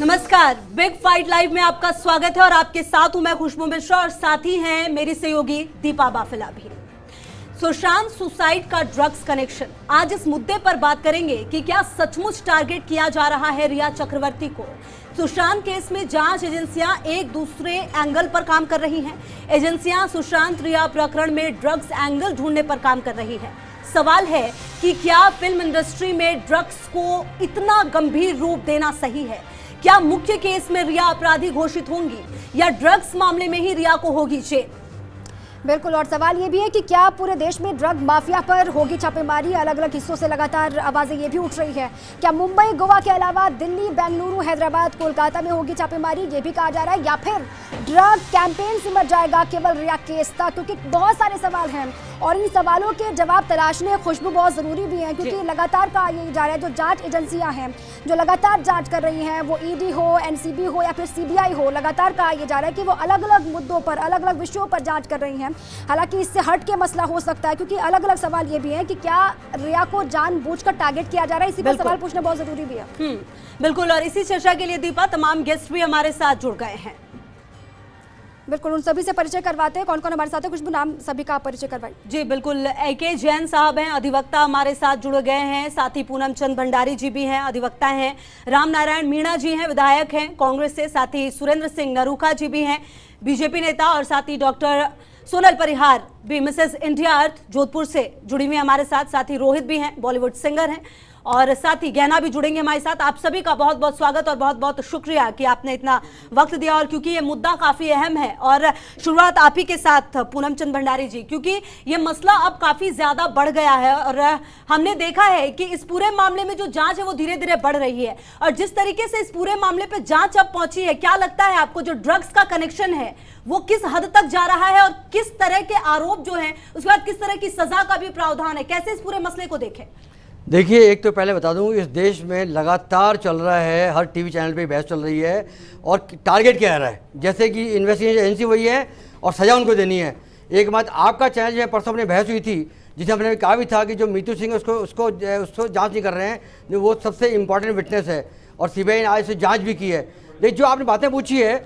नमस्कार, big fight live में आपका स्वागत है और आपके साथ हूं मैं खुशबू मिश्रा और साथ ही हैं मेरी सहयोगी दीपा बाफिला भी। सुशांत सुसाइड का ड्रग्स कनेक्शन, आज इस मुद्दे पर बात करेंगे कि क्या सचमुच टारगेट किया जा रहा है रिया चक्रवर्ती को। सुशांत केस में जांच एजेंसियां एक दूसरे एंगल पर काम कर रही हैं। एजेंसियां सुशांत रिया प्रकरण में ड्रग्स एंगल ढूंढने पर काम कर रही हैं। सवाल है कि क्या फिल्म इंडस्ट्री में ड्रग्स को इतना गंभीर रूप देना सही है? क्या मुख्य केस में रिया अपराधी घोषित होंगी या ड्रग्स मामले में ही रिया को होगी जेल? बिल्कुल, और सवाल ये भी है कि क्या पूरे देश में ड्रग माफिया पर होगी छापेमारी। अलग अलग हिस्सों से लगातार आवाजें ये भी उठ रही है। क्या मुंबई, गोवा के अलावा दिल्ली, बेंगलुरु, हैदराबाद, कोलकाता में होगी छापेमारी, ये भी कहा जा रहा है, या फिर ड्रग कैंपेन सिमट जाएगा केवल रिया केस तक? क्योंकि बहुत सारे सवाल हैं और इन सवालों के जवाब तलाशने खुशबू बहुत जरूरी भी है, क्योंकि लगातार कहा यही जा रहा है जो जांच एजेंसियां हैं जो लगातार जांच कर रही हैं, वो ईडी हो, एनसीबी हो या फिर सीबीआई हो, लगातार कहा यह जा रहा है कि वो अलग अलग मुद्दों पर, अलग अलग विषयों पर जांच कर रही हैं। हालांकि इससे हट के मसला हो सकता है, क्योंकि अलग अलग सवाल ये भी है कि क्या रिया को जानबूझकर टारगेट किया जा रहा है, इसी पर सवाल पूछना बहुत जरूरी भी है। बिल्कुल, और इसी चर्चा के लिए दीपा तमाम गेस्ट भी हमारे साथ जुड़ गए हैं। बिल्कुल, उन सभी से परिचय करवाते हैं। कौन कौन हमारे साथ है, कुछ भी नाम सभी का परिचय करवाइए। जी बिल्कुल, AK जैन साहब हैं, अधिवक्ता हमारे साथ जुड़ गए हैं। साथ ही पूनम चंद भंडारी जी भी हैं, अधिवक्ता हैं। राम नारायण मीणा जी हैं, विधायक हैं कांग्रेस से। साथ ही सुरेंद्र सिंह नरूखा जी भी हैं, बीजेपी नेता। और साथ ही डॉक्टर सोनल परिहार भी, मिसेस इंडिया अर्थ जोधपुर से जुड़ी हुई हमारे साथ। साथ ही रोहित भी हैं, बॉलीवुड सिंगर हैं। और साथ ही गहना भी जुड़ेंगे हमारे साथ। आप सभी का बहुत बहुत स्वागत और बहुत बहुत शुक्रिया कि आपने इतना वक्त दिया, और क्योंकि ये मुद्दा काफी अहम है। और शुरुआत आप ही के साथ पूनम चंद भंडारी जी, क्योंकि ये मसला अब काफी ज्यादा बढ़ गया है और हमने देखा है कि इस पूरे मामले में जो जांच है वो धीरे धीरे बढ़ रही है। और जिस तरीके से इस पूरे मामले पे जांच अब पहुंची है, क्या लगता है आपको जो ड्रग्स का कनेक्शन है वो किस हद तक जा रहा है और किस तरह के आरोप जो हैं उसके बाद किस तरह की सजा का भी प्रावधान है? कैसे इस पूरे मसले को देखें? देखिए, एक तो पहले बता दूं, इस देश में लगातार चल रहा है, हर टीवी चैनल पे बहस चल रही है और टारगेट क्या रहा है, जैसे कि इन्वेस्टिगेशन एजेंसी वही है और सज़ा उनको देनी है। एक बात, आपका चैनल जो है परसों अपने बहस हुई थी, जिसे हमने कहा भी था कि जो मीतू सिंह है उसको जांच नहीं कर रहे हैं, जो वो सबसे इम्पॉर्टेंट विटनेस है और सीबीआई ने आज से जाँच भी की है। लेकिन जो आपने बातें पूछी है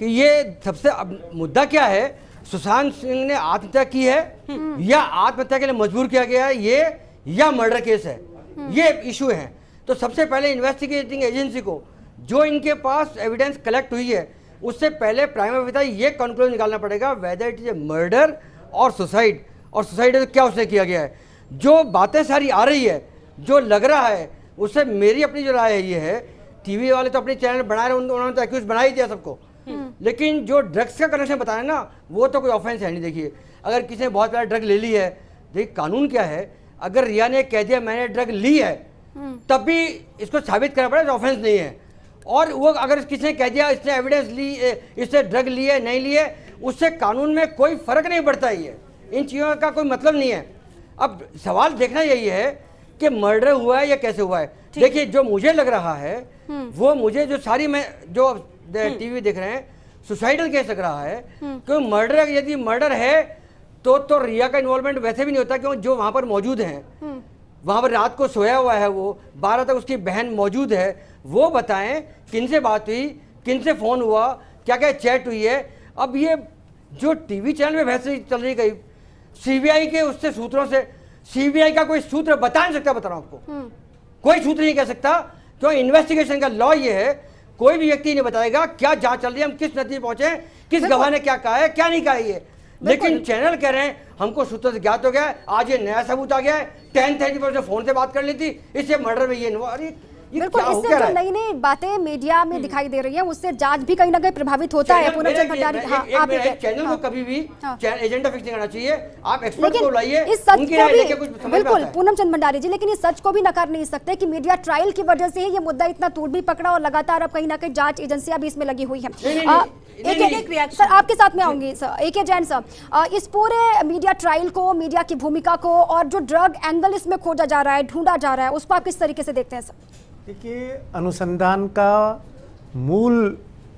कि ये सबसे मुद्दा क्या है, सुशांत सिंह ने आत्महत्या की है या आत्महत्या के लिए मजबूर किया गया है, ये या मर्डर केस है, ये इशू है। तो सबसे पहले इन्वेस्टिगेटिंग एजेंसी को जो इनके पास एविडेंस कलेक्ट हुई है उससे पहले प्राइमा फेसी ये कंक्लूजन निकालना पड़ेगा whether it is a murder और सुसाइड, और सुसाइड तो क्या उसने किया गया है। जो बातें सारी आ रही है, जो लग रहा है, उससे मेरी अपनी जो राय है ये है, टीवी वाले तो अपने चैनल बना रहे हैं, उन्होंने तो एक्यूज बना ही दिया सबको, लेकिन जो ड्रग्स का कनेक्शन बताया ना, वो तो कोई ऑफेंस है नहीं। देखिए, अगर किसी ने बहुत बड़ा ड्रग ले ली है, देखिए कानून क्या है, अगर रिया ने कह दिया मैंने ड्रग ली है तब भी इसको साबित करना पड़ेगा, ऑफेंस नहीं है। और वो अगर किसी ने कह दिया इसने एविडेंस ली, इससे ड्रग ली है नहीं ली है, उससे कानून में कोई फर्क नहीं पड़ता है। ये इन चीज़ों का कोई मतलब नहीं है। अब सवाल देखना यही है कि मर्डर हुआ है या कैसे हुआ है। देखिए, जो मुझे लग रहा है वो, मुझे जो सारी मैं जो टीवी देख रहे हैं, सुसाइडल केस लग रहा है। क्योंकि मर्डर, यदि मर्डर है तो रिया का इन्वॉल्वमेंट वैसे भी नहीं होता, क्यों जो वहाँ पर मौजूद हैं, वहाँ पर रात को सोया हुआ है, वो 12 तक उसकी बहन मौजूद है, वो बताएं किन से बात हुई, किन से फ़ोन हुआ, क्या क्या चैट हुई है। अब ये जो टीवी चैनल में बहस चल रही गई सीबीआई के उससे सूत्रों से, सीबीआई का कोई सूत्र बता नहीं सकता, बता रहा हूँ आपको, कोई सूत्र नहीं कह सकता, क्यों इन्वेस्टिगेशन का लॉ ये है, कोई भी व्यक्ति नहीं बताएगा क्या जाँच चल रही है, हम किस नतीजे पहुँचे, किस गवाह ने क्या कहा है क्या नहीं कहा है। लेकिन चैनल कह रहे हैं हमको सूत्र से ज्ञात हो गया है, आज ये नया सबूत आ गया है, 10:30 पर फोन से बात कर ली थी, इससे मर्डर में ये बिल्कुल, इससे जो नई नई बातें मीडिया में दिखाई दे रही है उससे जांच भी कहीं ना कहीं प्रभावित होता है। पूनम चंद भंडारी, आप चैनल को कभी भी एजेंडा फिक्स नहीं करना चाहिए, आप एक्सपर्ट को लाइए, इस सच को भी, बिल्कुल पूनम चंद भंडारी जी, लेकिन इस सच को भी नकार नहीं सकते कि मीडिया ट्रायल की वजह से ये मुद्दा इतना तूल भी पकड़ा और लगातार अब कहीं ना कहीं जांच एजेंसियां भी इसमें लगी हुई है। सर, आपके साथ में आऊंगी सर, AK जैन सर, इस पूरे मीडिया ट्रायल को, मीडिया की भूमिका को और जो ड्रग एंगल इसमें खोजा जा रहा है, ढूंढा जा रहा है, उसको आप किस तरीके से देखते हैं सर? देखिए, अनुसंधान का मूल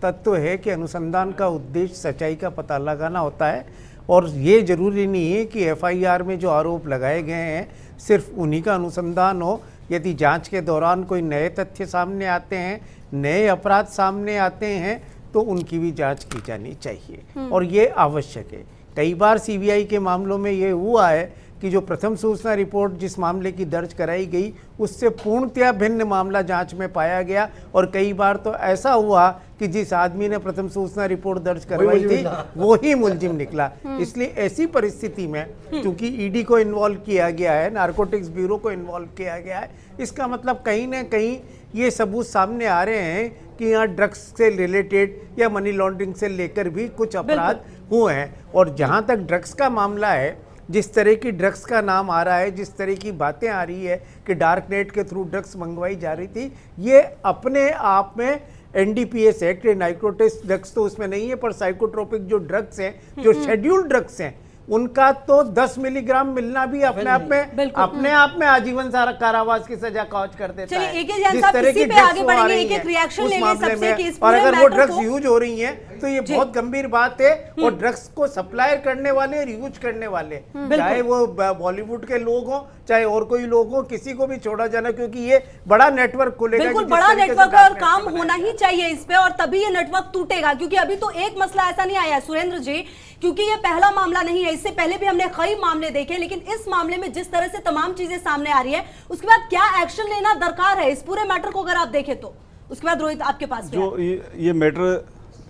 तत्व है कि अनुसंधान का उद्देश्य सच्चाई का पता लगाना होता है, और ये जरूरी नहीं है कि FIR में जो आरोप लगाए गए हैं सिर्फ उन्हीं का अनुसंधान हो यदि जांच के दौरान कोई नए तथ्य सामने आते हैं, नए अपराध सामने आते हैं, तो उनकी भी जांच की जानी चाहिए और ये आवश्यक है। कई बार सीबीआई के मामलों में ये हुआ है कि जो प्रथम सूचना रिपोर्ट जिस मामले की दर्ज कराई गई उससे पूर्णतया भिन्न मामला जांच में पाया गया, और कई बार तो ऐसा हुआ कि जिस आदमी ने प्रथम सूचना रिपोर्ट दर्ज करवाई थी वो ही मुलजिम निकला। इसलिए ऐसी परिस्थिति में क्योंकि ईडी को इन्वॉल्व किया गया है, नारकोटिक्स ब्यूरो को इन्वॉल्व किया गया है, इसका मतलब कहीं ना कहीं ये सबूत सामने आ रहे हैं कि यहाँ ड्रग्स से रिलेटेड या मनी लॉन्ड्रिंग से लेकर भी कुछ अपराध हुए हैं। और जहाँ तक ड्रग्स का मामला है, जिस तरह की ड्रग्स का नाम आ रहा है, जिस तरह की बातें आ रही है कि डार्क नेट के थ्रू ड्रग्स मंगवाई जा रही थी, ये अपने आप में एनडीपीएस एक्ट, नाइकोटिक्स ड्रग्स तो उसमें नहीं है, पर साइकोट्रोपिक जो ड्रग्स हैं, जो शेड्यूल्ड ड्रग्स हैं, उनका तो 10 मिलीग्राम मिलना भी अपने आप में आजीवन सारा कारावास की सजा काउच कर देता है। जिस तरह की ड्रग्स हो आ रही हैं उस मामले में, और अगर वो ड्रग्स यूज हो रही हैं तो ये बहुत गंभीर बात है। और ड्रग्स को सप्लायर करने वाले और यूज करने वाले, चाहे वो बॉलीवुड के लोग हों चाहे और कोई लोग हो, किसी को भी छोड़ा जाना, क्योंकि ये बड़ा नेटवर्क खुलेगा। बिल्कुल बड़ा नेटवर्क और काम होना ही चाहिए इस पे, और तभी ये नेटवर्क टूटेगा। क्योंकि अभी तो एक मसला ऐसा नहीं आया सुरेंद्र जी, क्योंकि ये पहला मामला नहीं है, इससे पहले भी हमने कई मामले देखे, लेकिन इस मामले में जिस तरह से तमाम चीजें सामने आ रही है, उसके बाद क्या एक्शन लेना दरकार है इस पूरे मैटर को अगर आप देखें तो। उसके बाद रोहित आपके पास जो ये मैटर,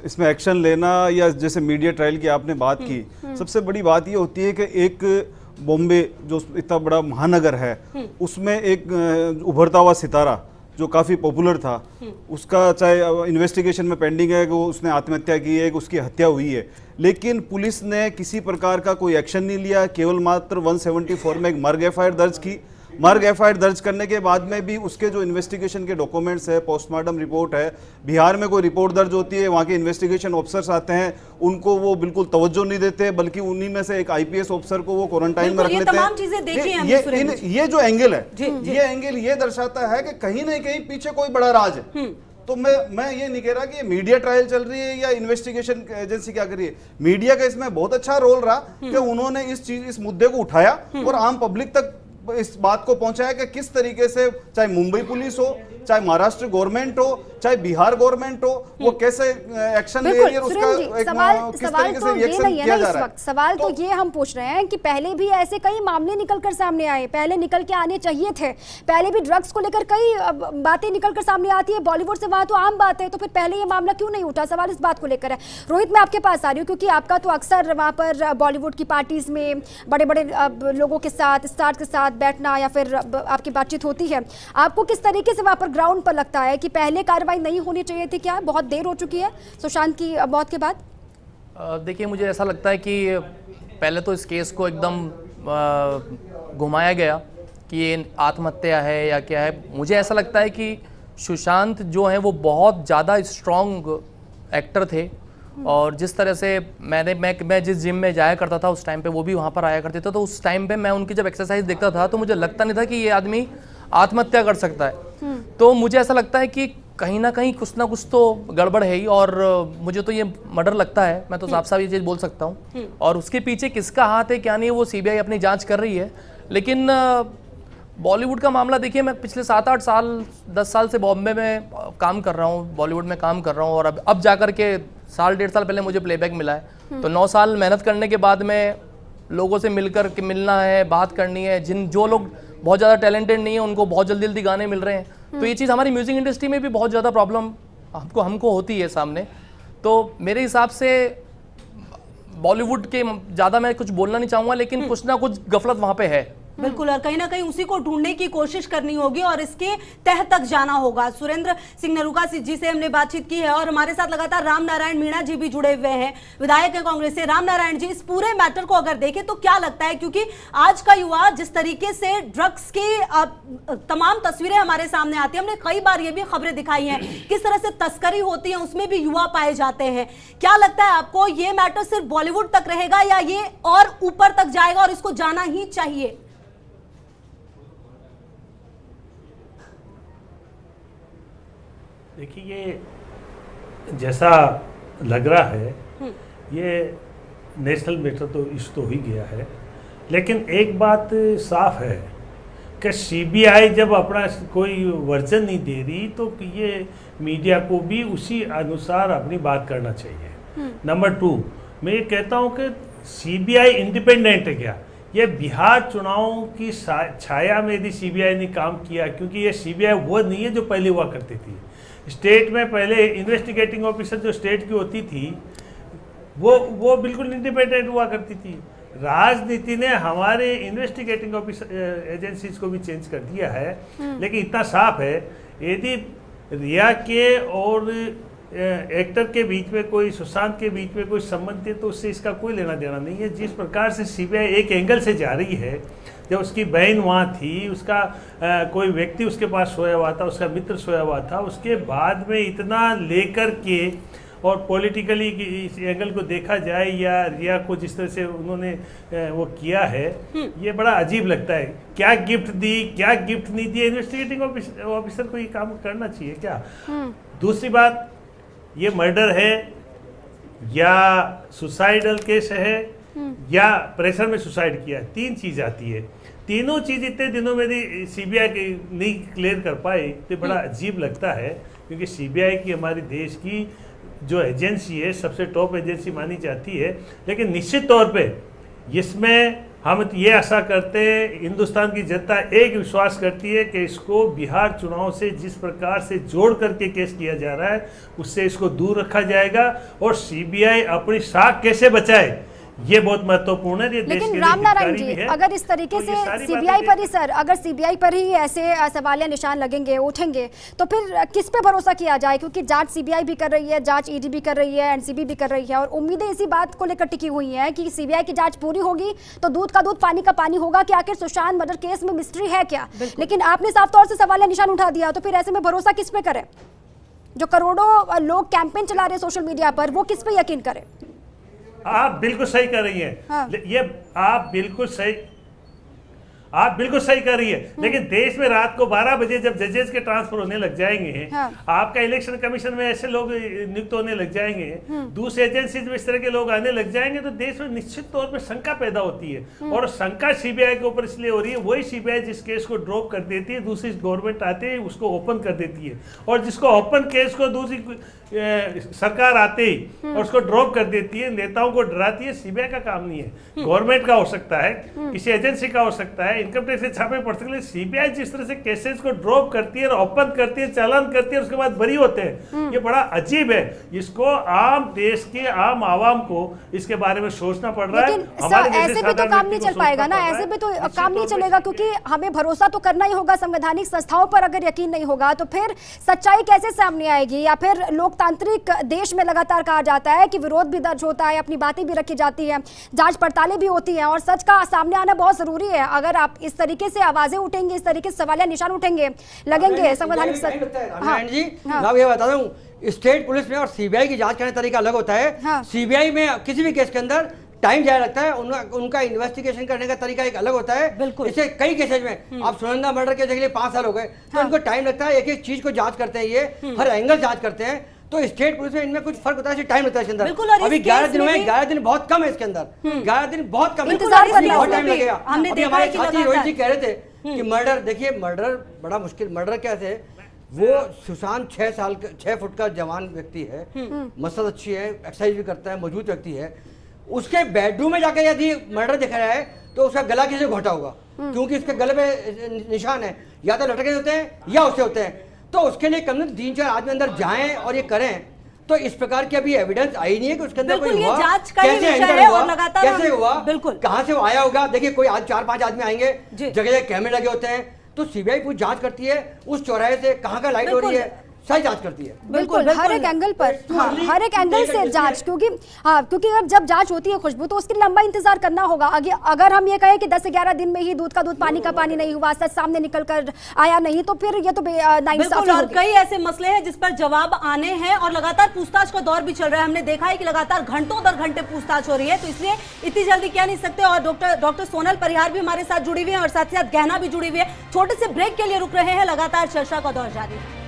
इसमें एक्शन लेना या जैसे मीडिया ट्रायल की आपने बात की, सबसे बड़ी बात ये होती है कि एक बॉम्बे जो इतना बड़ा महानगर है, उसमें एक उभरता हुआ सितारा जो काफ़ी पॉपुलर था, उसका चाहे इन्वेस्टिगेशन में पेंडिंग है कि वो उसने आत्महत्या की है कि उसकी हत्या हुई है, लेकिन पुलिस ने किसी प्रकार का कोई एक्शन नहीं लिया। केवल मात्र 174 में एक मर्ग एफआईआर दर्ज की। मर्ग एफआईआर दर्ज करने के बाद में भी उसके जो इन्वेस्टिगेशन के डॉक्यूमेंट्स है, पोस्टमार्टम रिपोर्ट है, बिहार में कोई रिपोर्ट दर्ज होती है, वहाँ के इन्वेस्टिगेशन ऑफिसर्स आते हैं, उनको वो बिल्कुल तवज्जो नहीं देते, बल्कि उन्हीं में से एक आईपीएस ऑफिसर को वो क्वारंटाइन में रख लेते हैं। ये जो एंगल है, ये एंगल ये दर्शाता है कि कहीं ना कहीं पीछे कोई बड़ा राज है। तो मैं ये नहीं कह रहा कि मीडिया ट्रायल चल रही है या इन्वेस्टिगेशन एजेंसी क्या कर रही है। मीडिया का इसमें बहुत अच्छा रोल रहा कि उन्होंने इस मुद्दे को उठाया और आम पब्लिक तक इस बात को पहुंचाया कि किस तरीके से चाहे मुंबई पुलिस हो, चाहे महाराष्ट्र गवर्नमेंट हो, चाहे बिहार गवर्नमेंट हो, वो कैसे एक्शन ले रही है, उसका किस तरीके से रिएक्शन किया जा रहा है। सवाल तो ये हम पूछ रहे हैं कि पहले भी ऐसे कई मामले निकल कर सामने आए, पहले निकल के आने चाहिए थे, पहले भी ड्रग्स को लेकर कई बातें निकल कर सामने आती है, बॉलीवुड से वहां तो आम बात है, तो फिर पहले ये मामला क्यों नहीं उठा? सवाल इस बात को लेकर है। रोहित, मैं आपके पास आ रही हूँ क्योंकि आपका तो अक्सर वहां पर बॉलीवुड की पार्टीज में बड़े बड़े लोगों के साथ, स्टार्स के साथ बैठना या फिर आपकी बातचीत होती है, आपको किस तरीके से वहां पर ग्राउंड पर लगता है कि पहले कार्रवाई नहीं होनी चाहिए थी? क्या बहुत देर हो चुकी है सुशांत की मौत के बाद? देखिए, मुझे ऐसा लगता है कि पहले तो इस केस को एकदम घुमाया गया कि ये आत्महत्या है या क्या है। मुझे ऐसा लगता है कि सुशांत जो है वो बहुत ज़्यादा स्ट्रॉन्ग एक्टर थे, और जिस तरह से मैं जिस जिम में जाया करता था उस टाइम पे वो भी वहाँ पर आया करते थे, तो उस टाइम पे मैं उनकी जब एक्सरसाइज देखता था तो मुझे लगता नहीं था कि ये आदमी आत्महत्या कर सकता है। तो मुझे ऐसा लगता है कि कहीं ना कहीं कुछ ना कुछ तो गड़बड़ है ही, और मुझे तो ये मर्डर लगता है, मैं तो साफ साफ ये चीज़ बोल सकता हूँ। और उसके पीछे किसका हाथ है क्या नहीं, वो सीबीआई अपनी जांच कर रही है। लेकिन बॉलीवुड का मामला देखिए, मैं पिछले 7-8 साल 10 साल से बॉम्बे में काम कर रहा हूँ, बॉलीवुड में काम कर रहा हूँ, और अब जाकर के साल 1.5 साल पहले मुझे प्लेबैक मिला है। तो 9 साल मेहनत करने के बाद में लोगों से मिलकर के मिलना है, बात करनी है, जो लोग बहुत ज़्यादा टैलेंटेड नहीं है उनको बहुत जल्दी जल्दी गाने मिल रहे हैं। तो ये चीज़ हमारी म्यूज़िक इंडस्ट्री में भी बहुत ज़्यादा प्रॉब्लम हमको होती है सामने। तो मेरे हिसाब से बॉलीवुड के ज़्यादा मैं कुछ बोलना नहीं चाहूँगा, लेकिन कुछ ना कुछ गफलत वहाँ पे है। बिल्कुल, और कहीं ना कहीं उसी को ढूंढने की कोशिश करनी होगी और इसके तह तक जाना होगा। सुरेंद्र सिंह नरूका जी से हमने बातचीत की है, और हमारे साथ लगातार राम नारायण मीणा जी भी जुड़े हुए हैं, विधायक हैं कांग्रेस से। राम नारायण जी, इस पूरे मैटर को अगर देखें तो क्या लगता है, क्योंकि आज का युवा जिस तरीके से ड्रग्स की तमाम तस्वीरें हमारे सामने आती है, हमने कई बार ये भी खबरें दिखाई हैं किस तरह से तस्करी होती है, उसमें भी युवा पाए जाते हैं। क्या लगता है आपको, ये मैटर सिर्फ बॉलीवुड तक रहेगा या ये और ऊपर तक जाएगा और इसको जाना ही चाहिए? देखिए, ये जैसा लग रहा है ये नेशनल मैटर तो इशू तो ही गया है, लेकिन एक बात साफ है कि सीबीआई जब अपना कोई वर्जन नहीं दे रही तो ये मीडिया को भी उसी अनुसार अपनी बात करना चाहिए। नंबर 2, मैं ये कहता हूँ कि सीबीआई इंडिपेंडेंट है क्या? ये बिहार चुनावों की छाया में यदि सीबीआई ने काम किया, क्योंकि ये सीबीआई वो नहीं है जो पहले हुआ करती थी। स्टेट में पहले इन्वेस्टिगेटिंग ऑफिसर जो स्टेट की होती थी वो बिल्कुल इंडिपेंडेंट हुआ करती थी। राजनीति ने हमारे इन्वेस्टिगेटिंग ऑफिसर एजेंसीज को भी चेंज कर दिया है, लेकिन इतना साफ है यदि रिया के और एक्टर के बीच में कोई, सुशांत के बीच में कोई संबंध है तो उससे इसका कोई लेना देना नहीं है। जिस प्रकार से सीबीआई एक एंगल से जा रही है, जब उसकी बहन वहाँ थी, उसका कोई व्यक्ति उसके पास सोया हुआ था, उसका मित्र सोया हुआ था, उसके बाद में इतना लेकर के और पॉलिटिकली इस एंगल को देखा जाए या रिया को जिस तरह से उन्होंने वो किया है, ये बड़ा अजीब लगता है। क्या गिफ्ट दी, क्या गिफ्ट नहीं दी, इन्वेस्टिगेटिंग ऑफिसर को ये काम करना चाहिए क्या? दूसरी बात, ये मर्डर है या सुसाइडल केस है या प्रेशर में सुसाइड किया, 3 चीज़ आती है। तीनों चीज़ इतने दिनों में सीबीआई नहीं क्लियर कर पाई तो बड़ा अजीब लगता है, क्योंकि सीबीआई की हमारे देश की जो एजेंसी है सबसे टॉप एजेंसी मानी जाती है। लेकिन निश्चित तौर पे इसमें हम ये आशा करते हैं, हिंदुस्तान की जनता एक विश्वास करती है कि इसको बिहार चुनाव से जिस प्रकार से जोड़ करके केस किया जा रहा है उससे इसको दूर रखा जाएगा और सीबीआई अपनी साख कैसे बचाए ये बहुत महत्वपूर्ण है। लेकिन राम नारायण जी, अगर इस तरीके से सीबीआई पर ही अगर सीबीआई पर ही ऐसे सवालिया निशान लगेंगे, उठेंगे, तो फिर किस पे भरोसा किया जाए? क्योंकि जांच सीबीआई भी कर रही है, जांच ईडी भी कर रही है, एनसीबी भी कर रही है और उम्मीदें इसी बात को लेकर टिकी हुई हैं कि सीबीआई की जांच पूरी होगी तो दूध का दूध पानी का पानी होगा कि आखिर सुशांत मर्डर केस में मिस्ट्री है क्या। लेकिन आपने साफ तौर से सवालिया निशान उठा दिया, तो फिर ऐसे में भरोसा किस पे करें? जो करोड़ों लोग कैंपेन चला रहे हैं सोशल मीडिया पर, वो किस पे यकीन करें? आप बिल्कुल सही कर रही हैं। हाँ। ये आप बिल्कुल सही कर रही है। लेकिन देश में रात को 12 बजे जब जजेस के ट्रांसफर होने लग जाएंगे, हाँ। आपका इलेक्शन कमीशन में ऐसे लोग नियुक्त होने लग जाएंगे, दूसरे एजेंसीज में इस तरह के लोग आने लग जाएंगे, तो देश में निश्चित तौर पर शंका पैदा होती है। और शंका सीबीआई के ऊपर इसलिए हो रही है, वही सीबीआई जिस केस को ड्रॉप कर देती है, दूसरी गवर्नमेंट आते ही उसको ओपन कर देती है, और जिसको ओपन केस को दूसरी सरकार आते ही और उसको ड्रॉप कर देती है, नेताओं को डराती है। सीबीआई का काम नहीं है, गवर्नमेंट का हो सकता है, किसी एजेंसी का हो सकता है, इनकम टैक्स से छापे पड़ सकते हैं। सीबीआई जिस तरह से केसेस को ड्रॉप करती है और ओपन करती है, चालान करती है, उसके बाद बरी होते हैं, ये बड़ा अजीब है। इसको आम देश के आम आवाम को इसके बारे में सोचना पड़ रहा है। ऐसे भी तो काम नहीं चल पाएगा ना, ऐसे भी तो काम नहीं चलेगा, क्योंकि हमें भरोसा तो करना ही होगा संवैधानिक संस्थाओं पर। अगर यकीन नहीं होगा तो फिर सच्चाई कैसे सामने आएगी? या फिर लोकतांत्रिक देश में लगातार कहा जाता है कि विरोध भी दर्ज होता है, अपनी बातें भी रखी जाती है, जांच पड़तालें भी होती हैं और सच का सामने आना बहुत जरूरी है। अगर आप इस तरीके से आवाजें उठेंगे, इस तरीके से सवालिया निशान उठेंगे, लगेंगे संवैधानिक जी। मैं ये बता दूं, स्टेट पुलिस में और सीबीआई की जांच करने का तरीका अलग होता है। सीबीआई में किसी भी केस के अंदर टाइम ज्यादा लगता है, उनका इन्वेस्टिगेशन करने का तरीका एक अलग होता है। इसे कई केसेज में आप सुनंदा मर्डर केस के लिए 5 साल हो गए, तो उनको टाइम लगता है, एक एक चीज को जांच करते हैं, ये हर एंगल जांच करते हैं। तो स्टेट पुलिस में इनमें कुछ फर्क होता है, टाइम लगता है इसके अंदर। अभी 11 दिन में 11 दिन बहुत कम है इसके अंदर, 11 दिन बहुत कम है, बहुत टाइम लगेगा। अभी हमारे साथी रोहित जी कह रहे थे कि मर्डर, देखिए मर्डर बड़ा मुश्किल। मर्डर कैसे? वो सुशांत 6 फुट का जवान व्यक्ति है, मसद अच्छी है, एक्सरसाइज भी करता है, मजबूत व्यक्ति है। उसके बेडरूम में जाकर यदि मर्डर दिख रहा है तो उसका गला किसी घोटा होगा, क्योंकि उसके गले पे निशान है, या तो लटके होते हैं या उससे होते हैं। तो उसके लिए कम से कम 3-4 आदमी अंदर जाएं और ये करें। तो इस प्रकार की अभी एविडेंस आई नहीं है कि उसके अंदर कोई हुआ, कैसे एंटर हुआ, कैसे हुआ, कहां से वो आया होगा। देखिए कोई 4-5 आदमी आएंगे, जगह जगह कैमरे लगे होते हैं, तो सीबीआई पूरी जांच करती है उस चौराहे से कहां का लाइट हो रही है, सही जांच करती है। बिल्कुल हर एक एंगल पर, हर एक एंगल से जांच, क्योंकि अगर जब जांच होती है खुशबू, तो उसके लिए लंबा इंतजार करना होगा। अगर हम ये कहें कि 10 से 11 दिन में ही दूध का दूध पानी का पानी नहीं हुआ, सच सामने निकल कर आया नहीं, तो फिर ये तो नाइंसाफी होगी। कई ऐसे मसले हैं जिस पर जवाब आने हैं और लगातार पूछताछ का दौर भी चल रहा है। हमने देखा है कि लगातार घंटों दर घंटे पूछताछ हो रही है, तो इसलिए इतनी जल्दी कह नहीं सकते। और डॉक्टर सोनल परिहार भी हमारे साथ जुड़ी हुई है और साथ ही साथ गहना भी जुड़ी हुई है। छोटे से ब्रेक के लिए रुक रहे हैं, लगातार चर्चा का दौर जारी है।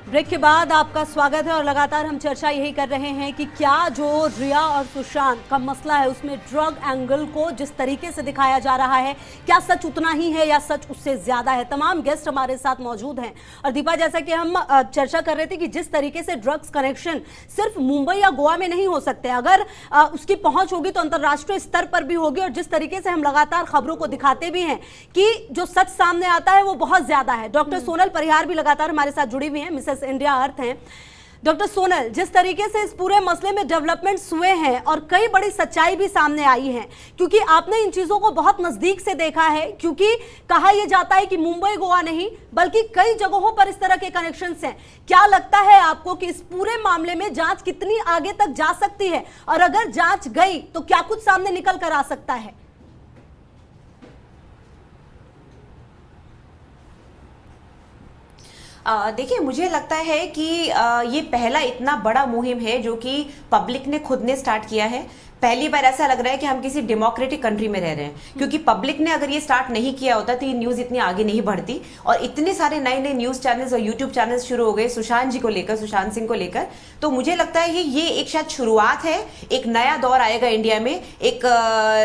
ब्रेक के बाद आपका स्वागत है और लगातार हम चर्चा यही कर रहे हैं कि क्या जो रिया और सुशांत का मसला है उसमें ड्रग एंगल को जिस तरीके से दिखाया जा रहा है क्या सच उतना ही है या सच उससे ज्यादा है। तमाम गेस्ट हमारे साथ मौजूद हैं और दीपा, जैसा कि हम चर्चा कर रहे थे कि जिस तरीके से ड्रग्स कनेक्शन सिर्फ मुंबई या गोवा में नहीं हो सकते, अगर उसकी पहुंच होगी तो अंतर्राष्ट्रीय स्तर पर भी होगी। और जिस तरीके से हम लगातार खबरों को दिखाते भी हैं कि जो सच सामने आता है वो बहुत ज्यादा है। डॉक्टर सोनल परिहार भी लगातार हमारे साथ जुड़ी हुई हैं, मिसेस इंडिया अर्थ हैं। डॉक्टर सोनल, जिस तरीके से इस पूरे मसले में डेवलपमेंट्स हुए हैं और कई बड़ी सच्चाई भी सामने आई है, क्योंकि आपने इन चीजों को बहुत नजदीक से देखा है, क्योंकि कहा यह जाता है कि मुंबई गोवा नहीं बल्कि कई जगहों पर इस तरह के कनेक्शंस हैं। क्या लगता है आपको कि इस पूरे मामले में जांच कितनी आगे तक जा सकती है और अगर जांच गई तो क्या कुछ सामने निकल कर आ सकता है? देखिए, मुझे लगता है कि ये पहला इतना बड़ा मुहिम है जो कि पब्लिक ने खुद ने स्टार्ट किया है। पहली बार ऐसा लग रहा है कि हम किसी डेमोक्रेटिक कंट्री में रह रहे हैं, क्योंकि पब्लिक ने अगर ये स्टार्ट नहीं किया होता तो ये न्यूज़ इतनी आगे नहीं बढ़ती और इतने सारे नए नए न्यूज़ चैनल्स और यूट्यूब चैनल्स शुरू हो गए सुशांत जी को लेकर, सुशांत सिंह को लेकर। तो मुझे लगता है ये एक शायद शुरुआत है, एक नया दौर आएगा इंडिया में, एक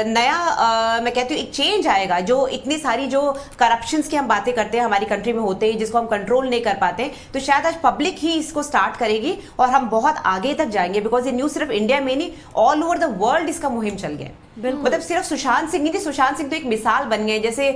नया मैं कहती हूँ एक चेंज आएगा। जो इतनी सारी जो करप्शंस की हम बातें करते हैं हमारी कंट्री में होते हैं जिसको हम कंट्रोल नहीं कर पाते, तो शायद आज पब्लिक ही इसको स्टार्ट करेगी और हम बहुत आगे तक जाएंगे। बिकॉज ये न्यूज़ सिर्फ इंडिया में नहीं, ऑल ओवर द वर्ल्ड इसका मुहिम चल गया। मतलब सिर्फ सुशांत सिंह नहीं थी, सुशांत सिंह तो एक मिसाल बन गए, जैसे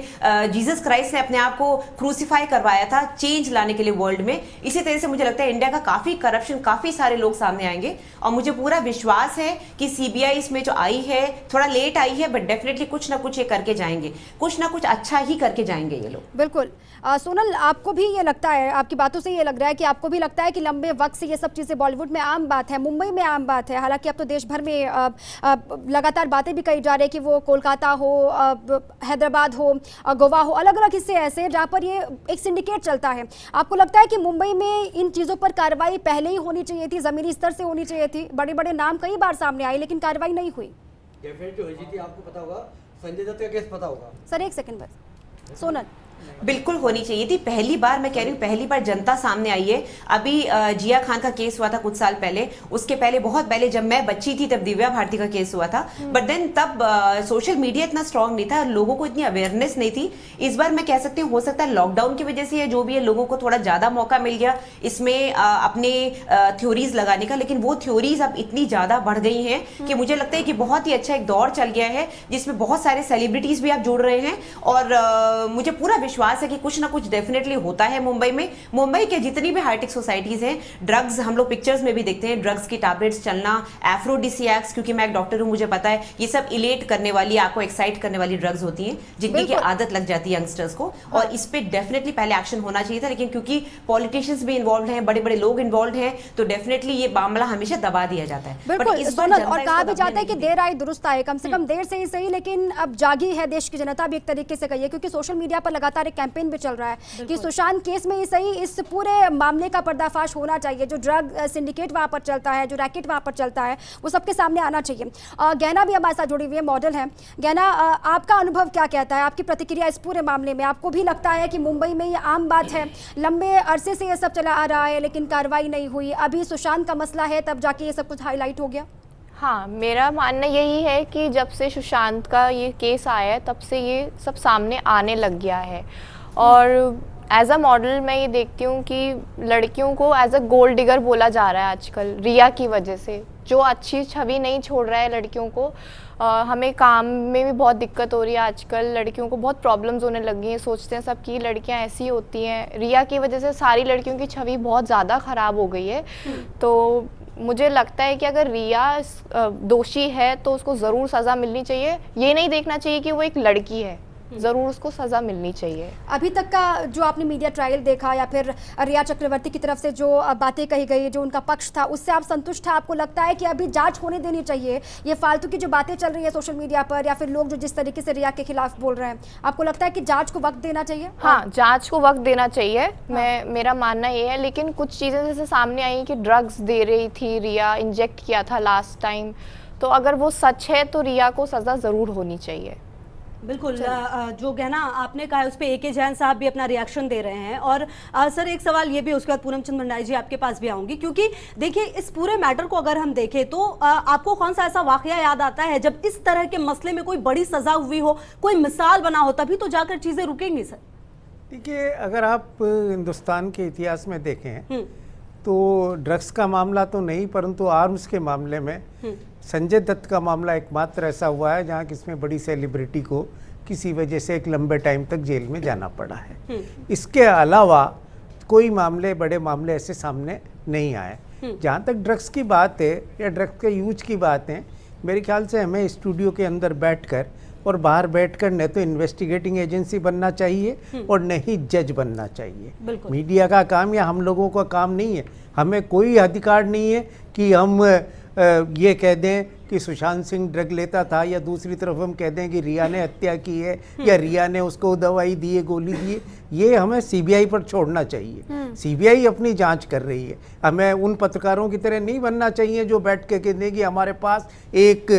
जीसस क्राइस्ट ने अपने आप को क्रूसीफाई करवाया था चेंज लाने के लिए वर्ल्ड में। इसी तरह से मुझे लगता है इंडिया का काफी करप्शन, काफी सारे लोग सामने आएंगे और मुझे पूरा विश्वास है कि सीबीआई इसमें जो आई है, थोड़ा लेट आई है बट डेफिनेटली कुछ ना कुछ ये करके जाएंगे, कुछ ना कुछ अच्छा ही करके जाएंगे ये लोग। बिल्कुल। सोनल, आपको भी ये लगता है, आपकी बातों से ये लग रहा है कि आपको भी लगता है कि लंबे वक्त से ये सब चीज़ें बॉलीवुड में आम बात है, मुंबई में आम बात है। हालांकि अब तो देश भर में लगातार बातें भी कही जा रही है कि वो कोलकाता हो, हैदराबाद हो, गोवा हो, अलग अलग हिस्से ऐसे जहाँ पर ये एक सिंडिकेट चलता है। आपको लगता है कि मुंबई में इन चीज़ों पर कार्रवाई पहले ही होनी चाहिए थी, ज़मीनी स्तर से होनी चाहिए थी? बड़े बड़े नाम कई बार सामने आए लेकिन कार्रवाई नहीं हुई। डेफिनेटली हुई थी, आपको पता होगा, संजय दत्त का केस पता होगा। सर एक सेकंड बस। सोनल, बिल्कुल होनी चाहिए थी। पहली बार, मैं कह रही हूँ पहली बार जनता सामने आई है। अभी जिया खान का केस हुआ था कुछ साल पहले, उसके पहले बहुत पहले जब मैं बच्ची थी तब दिव्या भारती का केस हुआ था, बट देन तब सोशल मीडिया इतना स्ट्रांग नहीं था, लोगों को इतनी अवेयरनेस नहीं थी। इस बार मैं कह सकती हूँ हो सकता है लॉकडाउन की वजह से या जो भी है, लोगों को थोड़ा ज्यादा मौका मिल गया इसमें अपने थ्योरीज लगाने का, लेकिन वो थ्योरीज अब इतनी ज्यादा बढ़ गई हैं कि मुझे लगता है कि बहुत ही अच्छा एक दौर चल गया है जिसमें बहुत सारे सेलिब्रिटीज भी आप जुड़ रहे हैं और मुझे पूरा विश्वास है कि कुछ ना कुछ डेफिनेटली होता है मुंबई में। मुंबई के जितनी भी हाईटेक सोसाइटीज हैं, ड्रग्स हम लोग पिक्चर्स में भी देखते हैं, ड्रग्स की टैबलेट्स चलना, एफ्रोडिसियाक्स, क्योंकि मैं एक डॉक्टर हूं मुझे पता है, ये सब इलेट करने वाली, आपको एक्साइट करने वाली ड्रग्स होती हैं जिनकी की आदत लग जाती है यंगस्टर्स को। और इस पे डेफिनेटली पहले एक्शन होना चाहिए था, लेकिन क्योंकि पॉलिटिशियंस भी इन्वॉल्व हैं, बड़े बड़े लोग इन्वॉल्व हैं, तो डेफिनेटली ये मामला हमेशा दबा दिया जाता है। बिल्कुल सोनल, और कहा भी जाता है कि देर आए दुरुस्त आए, कम से कम देर से ही सही, लेकिन अब जागी है देश की जनता भी एक तरीके से कही है, क्योंकि सोशल मीडिया पर लगातार एक कैंपेन भी चल रहा है कि सुशांत केस में ही सही इस पूरे मामले का पर्दाफाश होना चाहिए। जो ड्रग सिंडिकेट वहां पर चलता है, जो रैकेट वहां पर चलता है, वो सबके सामने आना चाहिए। गहना भी हमारे साथ जुड़ी हुई है, मॉडल है। गहना, आपका अनुभव क्या कहता है, आपकी प्रतिक्रिया इस पूरे मामले में? आपको भी लगता है कि मुंबई में ये आम बात है, लंबे अरसे से ये सब चला आ रहा है लेकिन कार्रवाई नहीं हुई, अभी सुशांत का मसला है तब जाके ये सब कुछ हाईलाइट हो गया? हाँ, मेरा मानना यही है कि जब से सुशांत का ये केस आया है तब से ये सब सामने आने लग गया है। और एज अ मॉडल मैं ये देखती हूँ कि लड़कियों को एज अ गोल्ड डिगर बोला जा रहा है आजकल, रिया की वजह से, जो अच्छी छवि नहीं छोड़ रहा है लड़कियों को। हमें काम में भी बहुत दिक्कत हो रही है आजकल, लड़कियों को बहुत प्रॉब्लम्स होने लगी हैं, सोचते हैं सब कि लड़कियां ऐसी होती हैं। रिया की वजह से सारी लड़कियों की छवि बहुत ज़्यादा ख़राब हो गई है। तो मुझे लगता है कि अगर रिया दोषी है तो उसको ज़रूर सज़ा मिलनी चाहिए। ये नहीं देखना चाहिए कि वो एक लड़की है, ज़रूर उसको सज़ा मिलनी चाहिए। अभी तक का जो आपने मीडिया ट्रायल देखा या फिर रिया चक्रवर्ती की तरफ से जो बातें कही गई, जो उनका पक्ष था, उससे आप संतुष्ट हैं? आपको लगता है कि अभी जांच होने देनी चाहिए? ये फालतू की जो बातें चल रही है सोशल मीडिया पर या फिर लोग जो जिस तरीके से रिया के खिलाफ बोल रहे हैं, आपको लगता है कि जांच को वक्त देना चाहिए? हाँ, जांच को वक्त देना चाहिए। मेरा मानना ये है, लेकिन कुछ चीज़ें जैसे सामने आई कि ड्रग्स दे रही थी रिया, इंजेक्ट किया था लास्ट टाइम, तो अगर वो सच है तो रिया को सज़ा ज़रूर होनी चाहिए। बिल्कुल जो गहना आपने कहा है उस पे ए.के. जैन साहब भी अपना रिएक्शन दे रहे हैं। और सर एक सवाल ये भी, उसके बाद पूनम चंद भंडारी जी आपके पास भी आऊंगी, क्योंकि देखिए इस पूरे मैटर को अगर हम देखें तो आपको कौन सा ऐसा वाकया याद आता है जब इस तरह के मसले में कोई बड़ी सजा हुई हो, कोई मिसाल बना हो, तभी तो जाकर चीजें रुकेंगी सर? देखिए, अगर आप हिंदुस्तान के इतिहास में देखें तो ड्रग्स का मामला तो नहीं, परंतु आर्म्स के मामले में संजय दत्त का मामला एकमात्र ऐसा हुआ है जहां किसी बड़ी सेलिब्रिटी को किसी वजह से एक लंबे टाइम तक जेल में जाना पड़ा है। इसके अलावा कोई मामले, बड़े मामले ऐसे सामने नहीं आए। जहाँ तक ड्रग्स की बात है या ड्रग्स के यूज की बात है, मेरे ख्याल से हमें स्टूडियो के अंदर बैठकर और बाहर बैठकर न तो इन्वेस्टिगेटिंग एजेंसी बनना चाहिए और न ही जज बनना चाहिए। मीडिया का काम या हम लोगों का काम नहीं है। हमें कोई अधिकार नहीं है कि हम ये कह दें कि सुशांत सिंह ड्रग लेता था, या दूसरी तरफ हम कह दें कि रिया ने हत्या की है या रिया ने उसको दवाई दी है, गोली दी है। ये हमें सीबीआई पर छोड़ना चाहिए। सीबीआई अपनी जांच कर रही है। हमें उन पत्रकारों की तरह नहीं बनना चाहिए जो बैठ के कह दें कि हमारे पास एक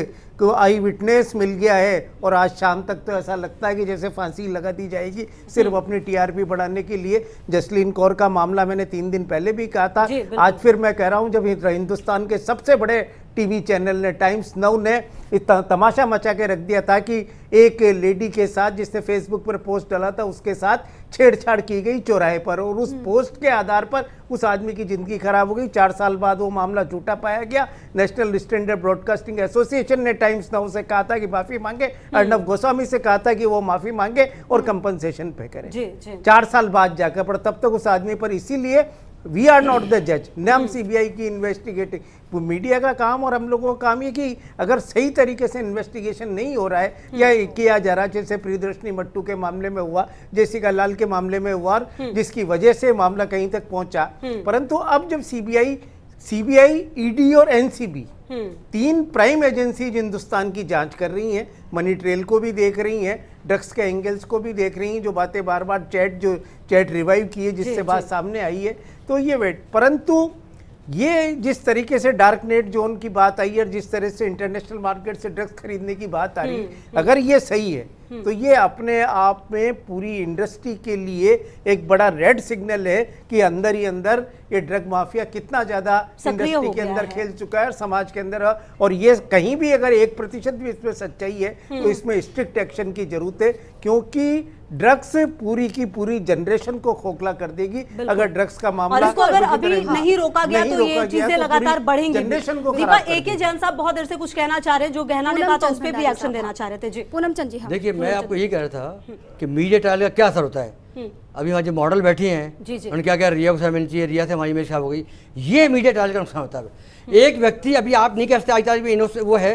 आई विटनेस मिल गया है और आज शाम तक तो ऐसा लगता है कि जैसे फांसी लगा दी जाएगी सिर्फ अपनी टीआरपी बढ़ाने के लिए। जसलीन कौर का मामला मैंने 3 दिन पहले भी कहा था, आज फिर मैं कह रहा हूं, जब हिंदुस्तान के सबसे बड़े टीवी चैनल ने, टाइम्स नाउ ने इतना तमाशा मचा के रख दिया था कि एक लेडी के साथ जिसने फेसबुक पर पोस्ट डाला था उसके साथ छेड़छाड़ की गई चौराहे पर, और उस पोस्ट के आधार पर उस आदमी की जिंदगी खराब हो गई। 4 साल बाद वो मामला झूठा पाया गया। नेशनल स्टैंडर्ड ब्रॉडकास्टिंग एसोसिएशन ने टाइम्स नाउ से कहा था कि माफी मांगे, अर्नब गोस्वामी से कहा था कि वो माफी मांगे और कंपनसेशन पे करें। 4 साल बाद जाकर, पर तब तक उस आदमी पर, इसीलिए वी आर नॉट द जज, न हम सीबीआई की इन्वेस्टिगेटिंग। मीडिया का काम और हम लोगों का काम ये कि अगर सही तरीके से इन्वेस्टिगेशन नहीं हो रहा है या किया जा रहा है, जैसे प्रियदर्शनी मट्टू के मामले में हुआ, जेसिका लाल के मामले में हुआ, जिसकी वजह से मामला कहीं तक पहुंचा, परंतु अब जब सीबीआई, ईडी और एनसीबी 3 प्राइम एजेंसीज हिंदुस्तान की जांच कर रही हैं, मनी ट्रेल को भी देख रही हैं, ड्रग्स के एंगल्स को भी देख रही हैं, जो बातें बार बार चैट रिवाइव की है जिससे बात सामने आई है, तो ये वेट। परंतु ये जिस तरीके से डार्क नेट जोन की बात आई है और जिस तरह से इंटरनेशनल मार्केट से ड्रग्स खरीदने की बात आ रही है, अगर ये सही है तो ये अपने आप में पूरी इंडस्ट्री के लिए एक बड़ा रेड सिग्नल है कि अंदर ही अंदर ये ड्रग माफिया कितना ज्यादा इंडस्ट्री के अंदर खेल चुका है और समाज के अंदर। और ये कहीं भी अगर 1% भी इसमें सच्चाई है तो इसमें स्ट्रिक्ट एक्शन की जरूरत है, क्योंकि ड्रग्स पूरी की पूरी जनरेशन को खोखला कर देगी अगर ड्रग्स का मामला, और इसको अगर अभी नहीं रोका गया तो ये चीजें लगातार बढ़ेंगी। जनरेशन को ए.के. जैन साहब बहुत देर से कुछ कहना चाह रहे हैं, जो गहना ने कहा था उस पर भी एक्शन देना चाह रहे थे। जी पूनम चंद जी। देखिए, मैं आपको यही कह रहा था कि मीडिया ट्रायल का क्या असर होता है। अभी हमारे जो मॉडल बैठी हैं उन्होंने क्या रिया को समझनी चाहिए, रिया से हमारी इमेज खराब हो गई, ये मीडिया ट्रायल का नुकसान होता है। एक व्यक्ति, अभी आप नहीं कह सकते आज वो है,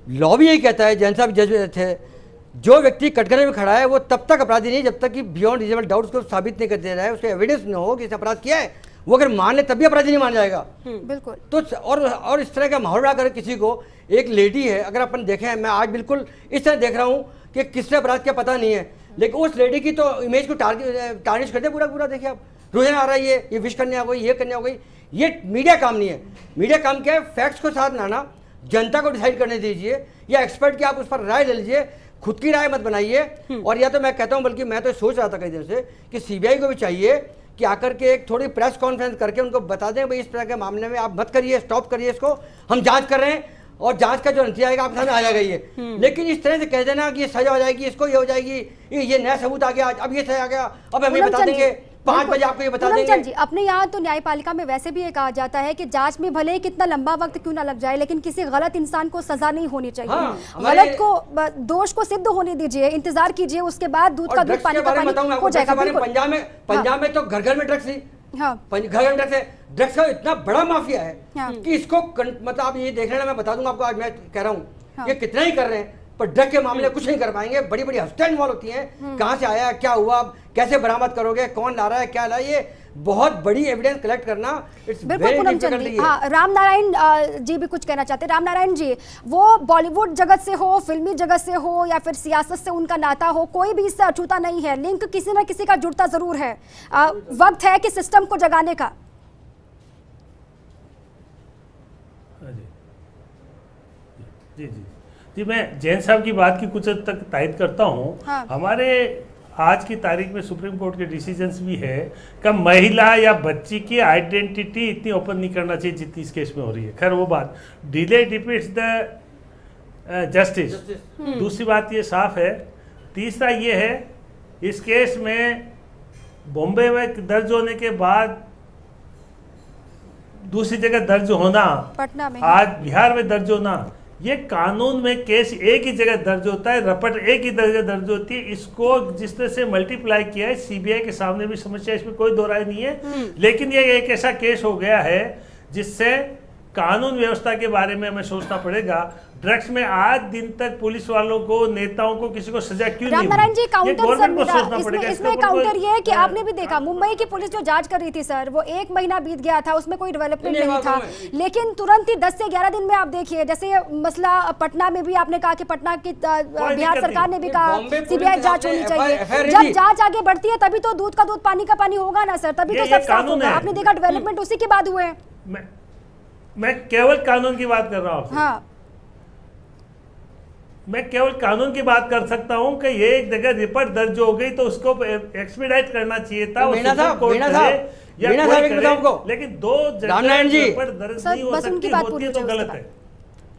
लॉ भी यही कहता है, जैन साहब जज थे, जो व्यक्ति कटघरे में खड़ा है वो तब तक अपराधी नहीं जब तक कि बियॉन्ड रिजनेबल डाउट उसको साबित नहीं कर दे रहा है, उसका एविडेंस न हो कि इस अपराध किया है, वो अगर मान ले तभी अपराधी नहीं मान जाएगा। बिल्कुल। तो और इस तरह का माहौल बना कर किसी को, एक लेडी है, अगर अपन देखें, मैं आज बिल्कुल इस तरह देख रहा हूँ कि किसने अपराध किया पता नहीं है, लेकिन उस लेडी की तो इमेज को टार्निश कर दिया पूरा। देखिए आप रोजाना आ रहा है ये विश करने आ गई, ये करने आ गई, ये मीडिया काम नहीं है। मीडिया काम क्या है? फैक्ट्स को साथ लाना, जनता को डिसाइड करने दीजिए, या एक्सपर्ट की आप उस पर राय ले लीजिए, खुद की राय मत बनाइए। और या तो मैं कहता हूं, बल्कि मैं तो सोच रहा था कई दिन से कि सीबीआई को भी चाहिए कि आकर के एक थोड़ी प्रेस कॉन्फ्रेंस करके उनको बता दें भाई इस तरह के मामले में आप मत करिए, स्टॉप करिए, इसको हम जांच कर रहे हैं और जांच का जो नतीजा आएगा आपके सामने आ जाएगा ये। लेकिन इस तरह से कह देना कि ये सजा हो जाएगी, इसको ये हो जाएगी, ये नया सबूत आ गया, अब ये सजा आ गया, अब हम ये बता देंगे 5 बजे आपको ये बता देंगे। जी, अपने यहाँ तो न्यायपालिका में वैसे भी ये कहा जाता है कि जांच में भले ही कितना लंबा वक्त क्यों ना लग जाए, लेकिन किसी गलत इंसान को सजा नहीं होनी चाहिए। गलत को, दोष को सिद्ध होने दीजिए, इंतजार कीजिए, उसके बाद दूध का दूध पानी का पानी हो जाएगा। पंजाब में तो घर में ड्रग्स थी, घर में ड्रग्स का इतना बड़ा माफिया है कि इसको मतलब आप ये देख रहे हैं, मैं बता दूंगा आपको, आज मैं कह रहा हूँ ये कितना ही कर रहे हैं पर ड्रग के मामले कुछ नहीं कर पाएंगे। बड़ी बड़ी हस्तियां इन्वॉल्व होती हैं, कहाँ से आया, क्या हुआ, कैसे बरामद करोगे, कौन ला रहा है, क्या ला, ये बहुत बड़ी एविडेंस कलेक्ट करना इट्स वेरी डिफिकल्ट। हाँ, रामनारायण जी भी कुछ कहना चाहते हैं। रामनारायण जी, वो बॉलीवुड जगत से हो, फिल्मी जगत से हो, या फिर सियासत से उनका नाता हो, कोई भी इससे अछूता नहीं है, लिंक किसी न किसी का जुड़ता जरूर है। वक्त है कि सिस्टम को जगाने का। जी जी, मैं जैन साहब की बात की कुछ हद तक तायद करता हूँ। हाँ। हमारे आज की तारीख में सुप्रीम कोर्ट के डिसीजंस भी है कि महिला या बच्ची की आइडेंटिटी इतनी ओपन नहीं करना चाहिए जितनी इस केस में हो रही है। खैर वो बात, डिले डिपीट्स द जस्टिस। दूसरी बात ये साफ है। तीसरा ये है, इस केस में बॉम्बे में दर्ज होने के बाद दूसरी जगह दर्ज होना, पटना में आज बिहार में दर्ज होना, ये कानून में केस एक ही जगह दर्ज होता है, रपट एक ही जगह दर्ज होती है। इसको जिस तरह से मल्टीप्लाई किया है, सीबीआई के सामने भी समस्या, इसमें कोई दो राय नहीं है। लेकिन ये एक ऐसा केस हो गया है जिससे कानून व्यवस्था के बारे में हमें सोचना पड़ेगा। ड्रग्स में आज दिन तक पुलिस वालों को, नेताओं को, किसी को सजा क्यों नहीं रामनारायण जी, हुई? ये काउंटर सर गवर्नमेंट को मेरा सोचना पड़ेगा। इसमें काउंटर ये है कि आपने भी देखा मुंबई की पुलिस जो जांच कर रही थी सर, वो 1 महीना बीत गया था, उसमें कोई डेवलपमेंट नहीं था, लेकिन तुरंत ही 10 से 11 दिन में आप देखिए, जैसे ये मसला पटना में भी आपने कहा कि पटना की बिहार सरकार ने भी कहा सीबीआई जांच होनी चाहिए। जब जांच आगे बढ़ती है तभी तो दूध का दूध पानी का पानी होगा ना सर, तभी तो सब साफ होगा। आपने देखा डेवलपमेंट उसी के बाद हुए हैं। मैं केवल कानून की बात कर रहा हूँ। हाँ, मैं केवल कानून की बात कर सकता हूं कि ये एक जगह रिपोर्ट दर्ज हो गई तो उसको एक्सपीडाइट करना चाहिए था। मीणा साहब, मीणा साहब एक बताओ हमको। लेकिन दो रामनारायण जी, रिपोर्ट दर्ज नहीं हो सकती, होती है तो गलत है,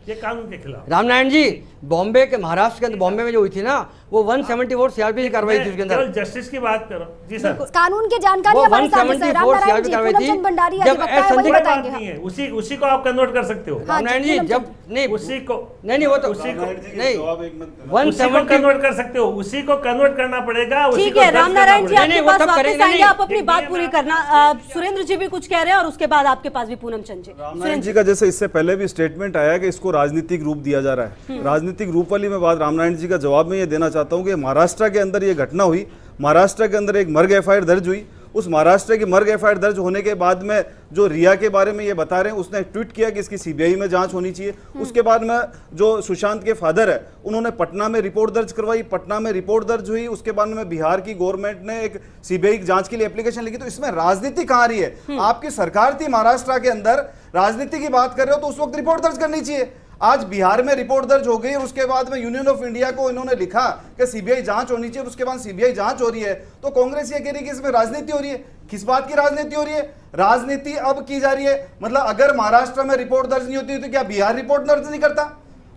ये कानून के खिलाफ। रामनारायण जी, बॉम्बे के, महाराष्ट्र के अंदर बॉम्बे में जो हुई थी ना, वो 174 सीआरपीसी की कार्रवाई थी उसके अंदर। केवल जस्टिस की बात करो। जी सर, कानून की जानकारी वो हमारे सामने सर। 174 रामनारायण जी, कार्रवाई पूनम थी। चंद भंडारी जब अधिवक्ता है, संजय वही बात बताएंगे। नहीं है, उसी को आप कन्वर्ट कर सकते हो। रामनारायण जी, जब नहीं उसी को नहीं वो तो उसी को नहीं उसी को कन्वर्ट कर सकते हो, उसी को कन्वर्ट करना पड़ेगा। उसी ठीक को है दर्ज करना रामनारायण जी, पड़ेगा। आपके नहीं, वो पास तब वापस करेंगे आएंगे, नहीं। आप अपनी बात पूरी करना। सुरेंद्र जी भी कुछ कह रहे हैं और उसके बाद आपके पास भी पूनम चंद जी। रामनारायण जी का जैसे इससे पहले भी स्टेटमेंट आया कि इसको राजनीतिक रूप दिया जा रहा है। राजनीतिक रूप वाली मैं बात रामनारायण जी का जवाब में ये देना चाहता हूँ कि महाराष्ट्र के अंदर ये घटना हुई, महाराष्ट्र के अंदर एक मर्ग एफआईआर दर्ज हुई। उस महाराष्ट्र की मर्ग एफआईआर दर्ज होने के बाद में जो रिया के बारे में ये बता रहे हैं, उसने ट्वीट किया कि इसकी सीबीआई में जांच होनी चाहिए। उसके बाद में जो सुशांत के फादर है, उन्होंने पटना में रिपोर्ट दर्ज करवाई, पटना में रिपोर्ट दर्ज हुई। उसके बाद में बिहार की गवर्नमेंट ने एक सीबीआई जांच के लिए एप्लीकेशन लिखी। तो इसमें राजनीति कहाँ रही है? आपकी सरकार थी महाराष्ट्र के अंदर, राजनीति की बात कर रहे हो तो उस वक्त रिपोर्ट दर्ज करनी चाहिए। आज बिहार में रिपोर्ट दर्ज हो गई और उसके बाद में यूनियन ऑफ इंडिया को इन्होंने लिखा कि सीबीआई जांच होनी चाहिए, उसके बाद सीबीआई जांच हो रही है। तो कांग्रेस ये कह रही है कि इसमें राजनीति हो रही है। किस बात की राजनीति हो रही है? राजनीति अब की जा रही है। मतलब अगर महाराष्ट्र में रिपोर्ट दर्ज नहीं होती तो क्या बिहार रिपोर्ट दर्ज नहीं करता?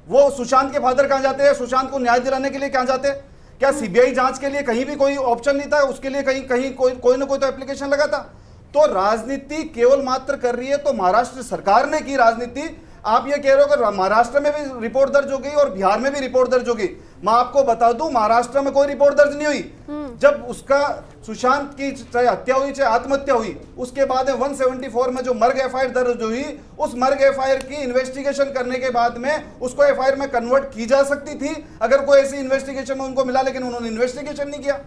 वो सुशांत के फादर कहां जाते हैं? सुशांत को न्याय दिलाने के लिए कहां जाते हैं? क्या सीबीआई जांच के लिए कहीं भी कोई ऑप्शन नहीं था? उसके लिए कहीं कोई ना कोई तो एप्लीकेशन लगा था। तो राजनीति केवल मात्र कर रही है तो महाराष्ट्र सरकार ने की राजनीति। आप ये कह रहे हो कि महाराष्ट्र में भी रिपोर्ट दर्ज हो गई और बिहार में भी रिपोर्ट दर्ज हो गई। मैं आपको बता दूं, महाराष्ट्र में कोई रिपोर्ट दर्ज नहीं हुई। जब उसका सुशांत की चाहे हत्या हुई चाहे आत्महत्या हुई, उसके बाद 174 में जो मर्ग एफआईआर दर्ज हुई, उस मर्ग एफआईआर की इन्वेस्टिगेशन करने के बाद में उसको एफआईआर में कन्वर्ट की जा सकती थी अगर कोई ऐसी इन्वेस्टिगेशन में उनको मिला, लेकिन उन्होंने इन्वेस्टिगेशन नहीं किया।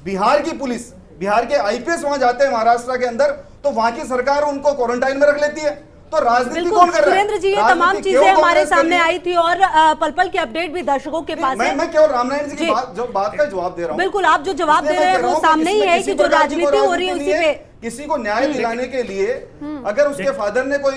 बिहार की पुलिस, बिहार के आईपीएस वहां जाते हैं महाराष्ट्र के अंदर, तो वहां की सरकार उनको क्वारंटाइन में रख लेती है। तो राजनीति कौन कर रहा है? सुरेंद्र जी, ये तमाम चीजें हमारे सामने आई थी और पल पल के अपडेट भी दर्शकों के पास है। मैं केवल रामनारायण जी की बात का जवाब दे रहा हूं। बिल्कुल, आप जो जवाब दे रहे हैं वो सामने ही है कि जो राजनीति हो रही है उसी पे किसी को न्याय दिलाने के लिए अगर उसके फादर ने कोई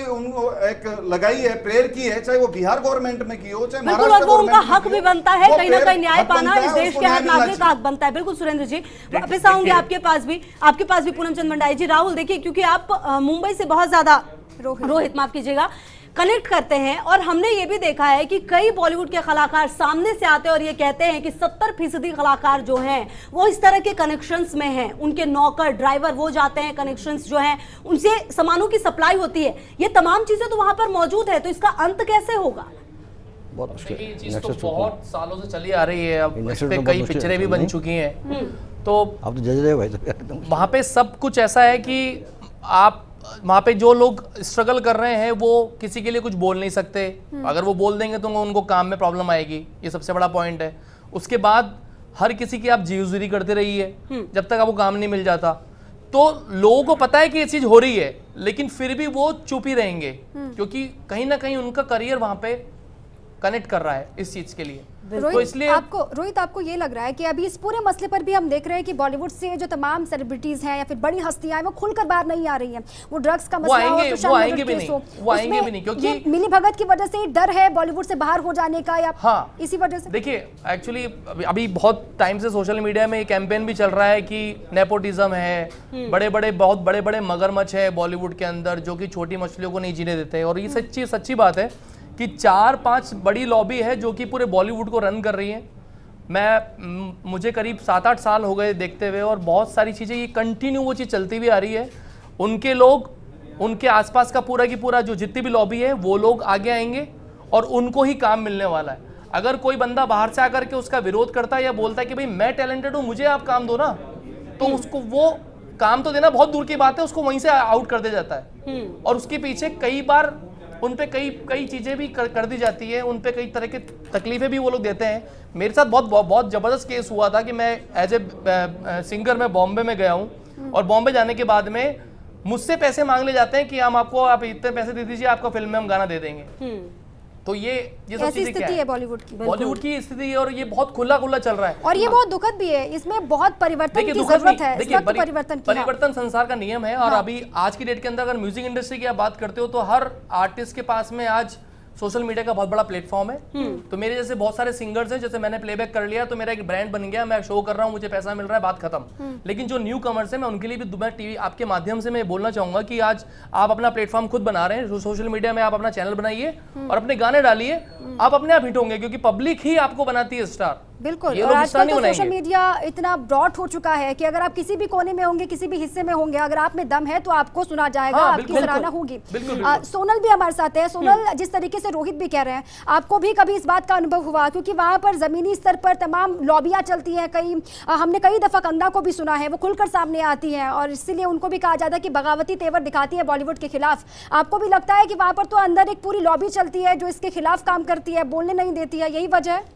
एक लगाई है, प्रेयर की है, चाहे वो बिहार गवर्नमेंट में की हो चाहे बिल्कुल, और वो उनका हक भी बनता है कहीं ना कहीं न्याय पाना, इस देश के हर नागरिक का हक बनता है। बिल्कुल सुरेंद्र जी, वापस आऊंगे आपके पास भी पूनम चंद भंडारी जी। राहुल, देखिए क्योंकि आप मुंबई से बहुत ज्यादा, रोहित माफ कीजिएगा, कनेक्ट करते हैं और हमने ये भी देखा है कि कई बॉलीवुड के कलाकार सामने से आते हैं और ये कहते हैं कि 70% कलाकार जो हैं वो इस तरह के कनेक्शंस में हैं। उनके नौकर ड्राइवर वो जाते हैं, कनेक्शंस जो हैं उनसे सामानों की सप्लाई होती है। ये तमाम चीजें तो वहां पर मौजूद है, तो इसका अंत कैसे होगा? बहुत मुश्किल ये चीज तो बहुत सालों से चली आ रही है। अब इस पे कई पिक्चरें भी बन चुकी हैं। तो आप तो जज रहे हो भाई, तो एकदम वहाँ पे सब कुछ ऐसा है कि आप वहाँ पे जो लोग स्ट्रगल कर रहे हैं वो किसी के लिए कुछ बोल नहीं सकते। अगर वो बोल देंगे तो उनको काम में प्रॉब्लम आएगी, ये सबसे बड़ा पॉइंट है। उसके बाद हर किसी की आप जीवजुरी करते रहिए जब तक आपको काम नहीं मिल जाता। तो लोगों को पता है कि ये चीज़ हो रही है, लेकिन फिर भी वो चुप ही रहेंगे क्योंकि कहीं ना कहीं उनका करियर वहाँ पे कनेक्ट कर रहा है इस चीज के लिए। तो रोहित, इसलिए आपको ये लग रहा है कि अभी इस पूरे मसले पर भी हम देख रहे हैं कि बॉलीवुड से जो तमाम सेलिब्रिटीज हैं या फिर बड़ी हस्तियां हैं वो खुलकर बाहर नहीं आ रही हैं। वो ड्रग्स का मसला हो, सुशांत आएंगे भी केस नहीं, हो, वो आएंगे उसमें भी नहीं, क्योंकि ये मिली भगत की वजह से डर है बॉलीवुड से बाहर हो जाने का, या हाँ, इसी वजह से? देखिए एक्चुअली अभी बहुत टाइम से सोशल मीडिया में कैंपेन भी चल रहा है कि नेपोटिज्म है, बहुत बड़े बड़े मगरमच्छ है बॉलीवुड के अंदर जो कि छोटी मछलियों को नहीं जीने देते हैं। और ये सच्ची बात है कि 4-5 बड़ी लॉबी है जो कि पूरे बॉलीवुड को रन कर रही है। मुझे करीब 7-8 साल हो गए देखते हुए, और बहुत सारी चीज़ें ये कंटिन्यू वो चीज़ चलती हुई आ रही है। उनके लोग, उनके आसपास का पूरा की पूरा जो जितनी भी लॉबी है वो लोग आगे आएंगे और उनको ही काम मिलने वाला है। अगर कोई बंदा बाहर से आकर के उसका विरोध करता है या बोलता है कि भाई मैं टैलेंटेड हूँ, मुझे आप काम दो ना, तो उसको वो काम तो देना बहुत दूर की बात है, उसको वहीं से आउट कर दिया जाता है। और उसके पीछे कई बार उन पे कई चीज़ें भी कर दी जाती है, उन पे कई तरह की तकलीफें भी वो लोग देते हैं। मेरे साथ बहुत ज़बरदस्त केस हुआ था कि मैं एज ए सिंगर मैं बॉम्बे में गया हूँ, और बॉम्बे जाने के बाद में मुझसे पैसे मांग ले जाते हैं कि आप इतने पैसे दे दीजिए, आपको फिल्म में हम गाना दे देंगे। तो ये सब चीजें क्या है, बॉलीवुड की स्थिति है, और ये बहुत खुला चल रहा है, और ये बहुत दुखद भी है। इसमें बहुत परिवर्तन की जरूरत है, सख्त परिवर्तन संसार का नियम है। और अभी आज की डेट के अंदर अगर म्यूजिक इंडस्ट्री की आप बात करते हो तो हर आर्टिस्ट के पास में आज सोशल मीडिया का बहुत बड़ा प्लेटफॉर्म है। तो मेरे जैसे बहुत सारे सिंगर्स हैं, जैसे मैंने प्लेबैक कर लिया तो मेरा एक ब्रांड बन गया, मैं शो कर रहा हूँ, मुझे पैसा मिल रहा है, बात खत्म। लेकिन जो न्यू कमर्स है, मैं उनके लिए भी टीवी आपके माध्यम से मैं बोलना चाहूंगा कि आज आप अपना प्लेटफॉर्म खुद बना रहे हैं, सोशल मीडिया में आप अपना चैनल बनाइए और अपने गाने डालिए, आप अपने आप हिट होंगे, क्योंकि पब्लिक ही आपको बनाती है स्टार। बिल्कुल, और आजकल तो सोशल मीडिया इतना ब्रॉड हो चुका है कि अगर आप किसी भी कोने में होंगे, किसी भी हिस्से में होंगे, अगर आप में दम है तो आपको सुना जाएगा, आपकी सराहना होगी। सोनल भी हमारे साथ है। सोनल, जिस तरीके से रोहित भी कह रहे हैं, आपको भी कभी इस बात का अनुभव हुआ? क्योंकि वहां पर जमीनी स्तर पर तमाम लॉबियां चलती हैं, हमने कई दफा कंगना को भी सुना है, वो खुलकर सामने आती हैं, और इसीलिए उनको भी कहा जाता है कि बगावती तेवर दिखाती है बॉलीवुड के खिलाफ। आपको भी लगता है कि वहां पर तो अंदर एक पूरी लॉबी चलती है जो इसके खिलाफ काम करती है, बोलने नहीं देती है, यही वजह है?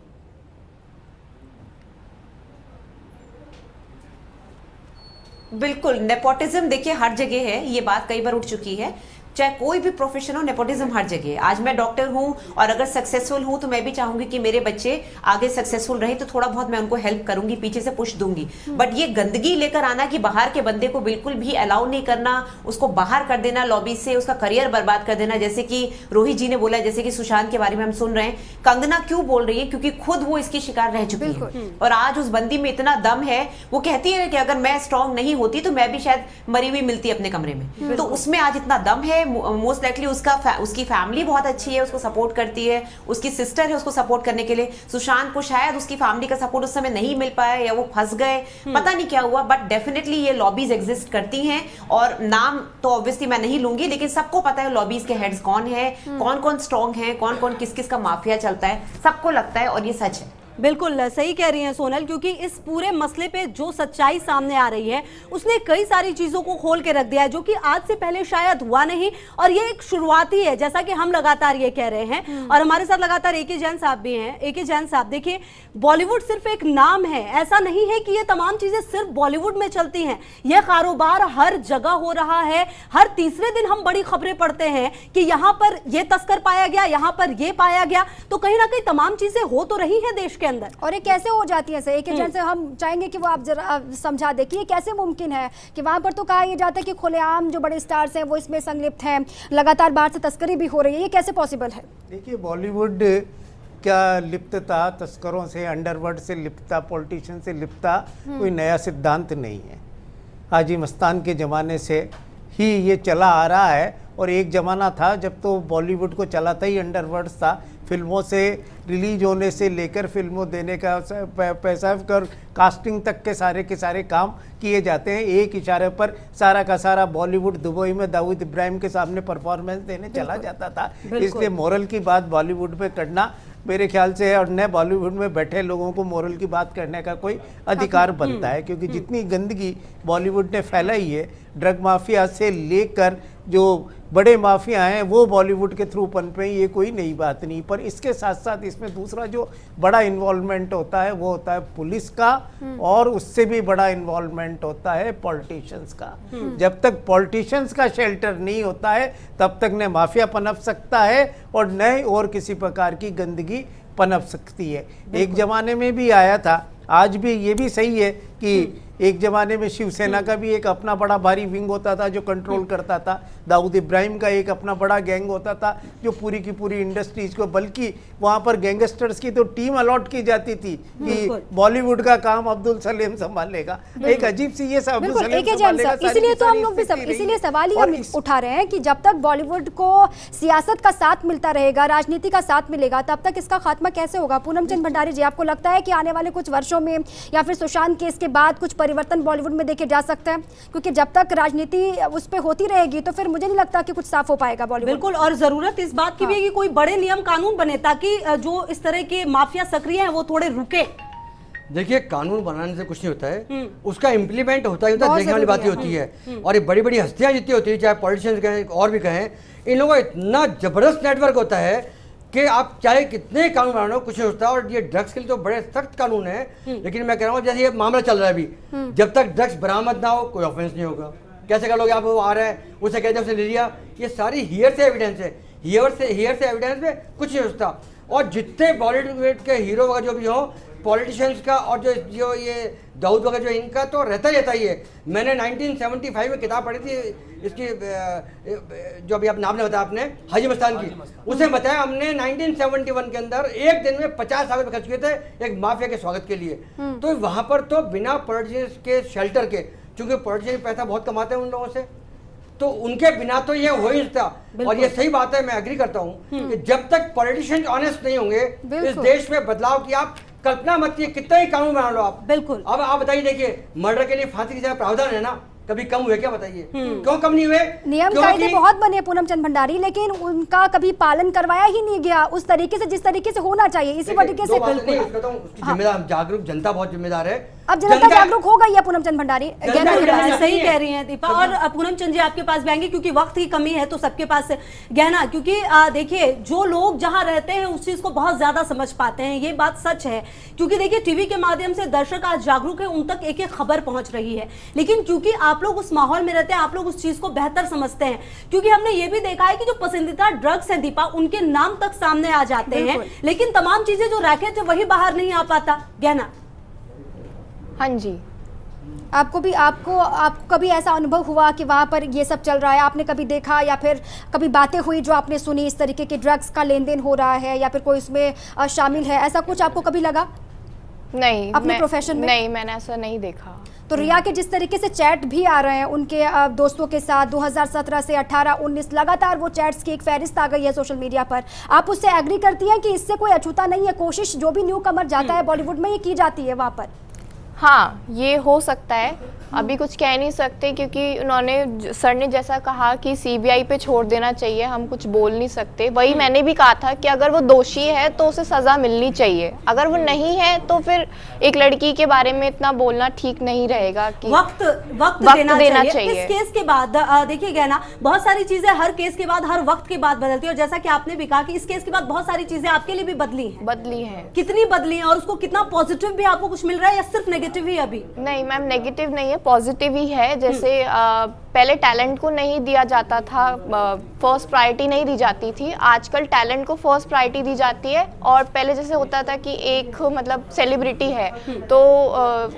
बिल्कुल, नेपोटिज्म देखिए हर जगह है, ये बात कई बार उठ चुकी है। चाहे कोई भी प्रोफेशन हो, नेपोटिज्म हर जगह है। आज मैं डॉक्टर हूं और अगर सक्सेसफुल हूं तो मैं भी चाहूंगी कि मेरे बच्चे आगे सक्सेसफुल रहे, तो थोड़ा बहुत मैं उनको हेल्प करूंगी, पीछे से पुश दूंगी। बट ये गंदगी लेकर आना कि बाहर के बंदे को बिल्कुल भी अलाउ नहीं करना, उसको बाहर कर देना लॉबी से, उसका करियर बर्बाद कर देना, जैसे कि रोहित जी ने बोला, जैसे कि सुशांत के बारे में हम सुन रहे हैं। कंगना क्यों बोल रही है? क्योंकि खुद वो इसकी शिकार रह चुकी है, और आज उस बंदी में इतना दम है, वो कहती है कि अगर मैं स्ट्रांग नहीं होती तो मैं भी शायद मरी हुई मिलती अपने कमरे में। तो उसमें आज इतना दम है। मोस्ट लाइकली उसकी फैमिली बहुत अच्छी है, उसको सपोर्ट करती है, उसकी सिस्टर है उसको सपोर्ट करने के लिए। सुशांत को शायद उसकी फैमिली का सपोर्ट उस समय नहीं मिल पाया, या वो फंस गए, पता नहीं क्या हुआ, बट डेफिनेटली ये लॉबीज एग्जिस्ट करती हैं। और नाम तो ऑब्वियसली मैं नहीं लूंगी, लेकिन सबको पता है लॉबीज के हेड्स कौन है, कौन कौन स्ट्रॉन्ग है, कौन कौन किस किस का माफिया चलता है, सबको लगता है, और ये सच है। बिल्कुल सही कह रही हैं सोनल, क्योंकि इस पूरे मसले पे जो सच्चाई सामने आ रही है उसने कई सारी चीज़ों को खोल के रख दिया है, जो कि आज से पहले शायद हुआ नहीं, और ये एक शुरुआत ही है, जैसा कि हम लगातार ये कह रहे हैं। और हमारे साथ लगातार ए के जैन साहब भी हैं। ए के जैन साहब, देखिए, बॉलीवुड सिर्फ एक नाम है, ऐसा नहीं है कि ये तमाम चीज़ें सिर्फ बॉलीवुड में चलती हैं। यह कारोबार हर जगह हो रहा है। हर तीसरे दिन हम बड़ी खबरें पढ़ते हैं कि यहाँ पर ये तस्कर पाया गया, यहाँ पर ये पाया गया। तो कहीं ना कहीं तमाम चीज़ें हो तो रही हैं देश के अंदर, और ये कैसे हो जाती है? एक एजेंट से हम चाहेंगे कि वो आप जरा समझा दें कि ये कैसे मुमकिन है कि वहां पर तो कहा यह जाता है कि खुलेआम जो बड़े स्टार्स हैं वो इसमें संलिप्त हैं, लगातार बाहर से तस्करी भी हो रही है, ये कैसे पॉसिबल है? देखिए, बॉलीवुड क्या लिप्तता तस्करों से, अंडरवर्ल्ड से लिप्तता, पॉलिटिशियन से लिप्तता कोई नया सिद्धांत नहीं है। हाजी मस्तान के ज़माने से ही ये चला आ रहा है, और एक ज़माना था जब तो बॉलीवुड को चलाता ही अंडरवर्ल्ड था। फिल्मों से रिलीज होने से लेकर फिल्मों देने का पैसा कर कास्टिंग तक के सारे काम किए जाते हैं। एक इशारे पर सारा का सारा बॉलीवुड दुबई में दाऊद इब्राहिम के सामने परफॉर्मेंस देने चला जाता था। इसलिए मोरल की बात बॉलीवुड में करना मेरे ख्याल से, और न बॉलीवुड में बैठे लोगों को मोरल की बात करने का कोई अधिकार बनता है, क्योंकि जितनी गंदगी बॉलीवुड ने फैलाई है, ड्रग माफिया से लेकर जो बड़े माफिया हैं वो बॉलीवुड के थ्रू पनपे, ये कोई नई बात नहीं। पर इसके साथ साथ इसमें दूसरा जो बड़ा इन्वॉल्वमेंट होता है वो होता है पुलिस का, और उससे भी बड़ा इन्वॉल्वमेंट होता है पॉलिटिशियंस का। जब तक पॉलिटिशियंस का शेल्टर नहीं होता है तब तक न माफिया पनप सकता है और न और किसी प्रकार की गंदगी पनप सकती है। एक जमाने में भी आया था, आज भी ये भी सही है कि एक जमाने में शिवसेना का भी एक अपना बड़ा भारी विंग होता था जो कंट्रोल करता था, दाऊद इब्राहिम का एक अपना बड़ा गैंग होता था जो पूरी की पूरी इंडस्ट्रीज को, बल्कि वहां पर गैंगस्टर्स की तो टीम अलॉट की जाती थी कि बॉलीवुड का काम अब्दुल सलीम संभालेगा। एक अजीब सी ये सब बिल्कुल इसलिए तो हम लोग भी इसीलिए सवाल ही हम उठा रहे हैं कि जब तक बॉलीवुड को सियासत का साथ मिलता रहेगा, राजनीति का साथ मिलेगा, तब तक इसका खात्मा कैसे होगा? पूनम चंद भंडारी जी, आपको लगता है कि आने वाले कुछ वर्षों में या फिर सुशांत केस के बाद कुछ परिवर्तन बॉलीवुड में देखे जा सकते हैं? क्योंकि जब तक राजनीति उस पर होती रहेगी तो फिर मुझे नहीं लगता कि कुछ साफ हो पाएगा बॉलीवुड। बिल्कुल, और जरूरत इस बात की भी है कि कोई बड़े नियम कानून बने ताकि जो इस तरह के माफिया सक्रिय हैं वो थोड़े रुके। देखिए, कानून बनाने से कुछ नहीं होता है, उसका इम्प्लीमेंट होता है, देखने वाली बातें होती है। और ये बड़ी बड़ी हस्तियां जितनी होती है, चाहे पॉलिटिशियंस कहें और भी कहें, इन लोगों का इतना जबरदस्त नेटवर्क होता है कि आप चाहे कितने कानून बना लो कुछ नहीं होता। और ये ड्रग्स के लिए तो बड़े सख्त कानून है, लेकिन मैं कह रहा हूँ जैसे ये मामला चल रहा है अभी, जब तक ड्रग्स बरामद ना हो कोई ऑफेंस नहीं होगा। कैसे कर लोगे आप? वो आ रहा है, उसे कहते हैं उसने ले लिया, ये सारी हियर से एविडेंस है, हियर से एविडेंस में कुछ नहीं होता। और जितने बॉलीवुड के हीरो वगैरह जो भी हो, पॉलिटिशियंस का और जो ये दाऊद वगैरह जो इनका तो रहता ही है। मैंने 1975 में किताब पढ़ी थी इसकी, जो अभी आप नाम ने बताया आपने, हाजी मस्तान की, उसे बताया हमने 1971 के अंदर एक दिन में 50 लाख रुपए खर्च किए थे एक माफिया के स्वागत के लिए। तो वहां पर तो बिना पॉलिटिशियंस के शेल्टर के, क्योंकि पॉलिटिशियन पैसा बहुत कमाते हैं उन लोगों से, तो उनके बिना तो ये हो ही सकता। और ये सही बात है, मैं एग्री करता हूँ कि जब तक पॉलिटिशियंस ऑनेस्ट नहीं होंगे इस देश में बदलाव की आप कल्पना मत कीजिए, कितना ही कानून बना लो आप। बिल्कुल। अब आप बताइए, देखिए मर्डर के लिए फांसी की जगह प्रावधान है ना, कभी कम हुए क्या? बताइए क्यों कम नहीं हुए? नियम कायदे बहुत बने पूनम चंद भंडारी, लेकिन उनका कभी पालन करवाया ही नहीं गया उस तरीके से जिस तरीके से होना चाहिए। इसी तरीके से जिम्मेदार जागरूक जनता बहुत जिम्मेदार है। अब जनता जागरूक हो गई है पूनम चंद भंडारी। सही कह रही हैं दीपा। और पूनम चंद जी आपके पास जाएंगे क्योंकि वक्त की कमी है तो सबके पास गहना, क्योंकि देखिए जो लोग जहां रहते हैं उस चीज को बहुत ज्यादा समझ पाते हैं, ये बात सच है। क्योंकि देखिए टीवी के माध्यम से दर्शक आज जागरूक है, उन तक एक एक खबर पहुंच रही है, लेकिन क्योंकि आप लोग उस माहौल में रहते हैं, आप लोग उस चीज को बेहतर समझते हैं। क्योंकि हमने ये भी देखा है कि जो पसंदीदा ड्रग्स हैं दीपा, उनके नाम तक सामने आ जाते हैं, लेकिन तमाम चीजें जो रैकेट है वही बाहर नहीं आ पाता। गहना, हाँ जी, आपको कभी ऐसा अनुभव हुआ कि वहाँ पर ये सब चल रहा है, आपने कभी देखा या फिर कभी बातें हुई जो आपने सुनी इस तरीके के ड्रग्स का लेन देन हो रहा है या फिर कोई इसमें शामिल है, ऐसा कुछ आपको कभी लगा? नहीं, अपने प्रोफेशन में नहीं, मैंने ऐसा नहीं देखा। तो रिया के जिस तरीके से चैट भी आ रहे हैं उनके दोस्तों के साथ 2017 से 18, 19 लगातार वो चैट्स की एक फहरिस्त आ गई है सोशल मीडिया पर, आप उससे एग्री करती हैं कि इससे कोई अछूता नहीं है? कोशिश जो भी न्यू कमर जाता है बॉलीवुड में ये की जाती है वहाँ पर? हाँ, ये हो सकता है, अभी कुछ कह नहीं सकते क्योंकि उन्होंने, सर ने जैसा कहा कि सीबीआई पे छोड़ देना चाहिए, हम कुछ बोल नहीं सकते। वही मैंने भी कहा था कि अगर वो दोषी है तो उसे सज़ा मिलनी चाहिए, अगर वो नहीं है तो फिर एक लड़की के बारे में इतना बोलना ठीक नहीं रहेगा कि वक्त देना चाहिए। इस केस के बाद देखिए गहना, बहुत सारी चीजें हर केस के बाद, हर वक्त के बाद बदलती है, और जैसा कि आपने भी कहा कि इस केस के बाद बहुत सारी चीजें आपके लिए भी बदली हैं। कितनी बदली हैं और उसको कितना पॉजिटिव भी आपको कुछ मिल रहा है या सिर्फ नेगेटिव ही? अभी नहीं मैम, नेगेटिव नहीं है, पॉजिटिव ही है। जैसे पहले टैलेंट को नहीं दिया जाता था, फर्स्ट प्रायोरिटी नहीं दी जाती थी, आजकल टैलेंट को फर्स्ट प्रायोरिटी दी जाती है। और पहले जैसे होता था कि एक मतलब सेलिब्रिटी है तो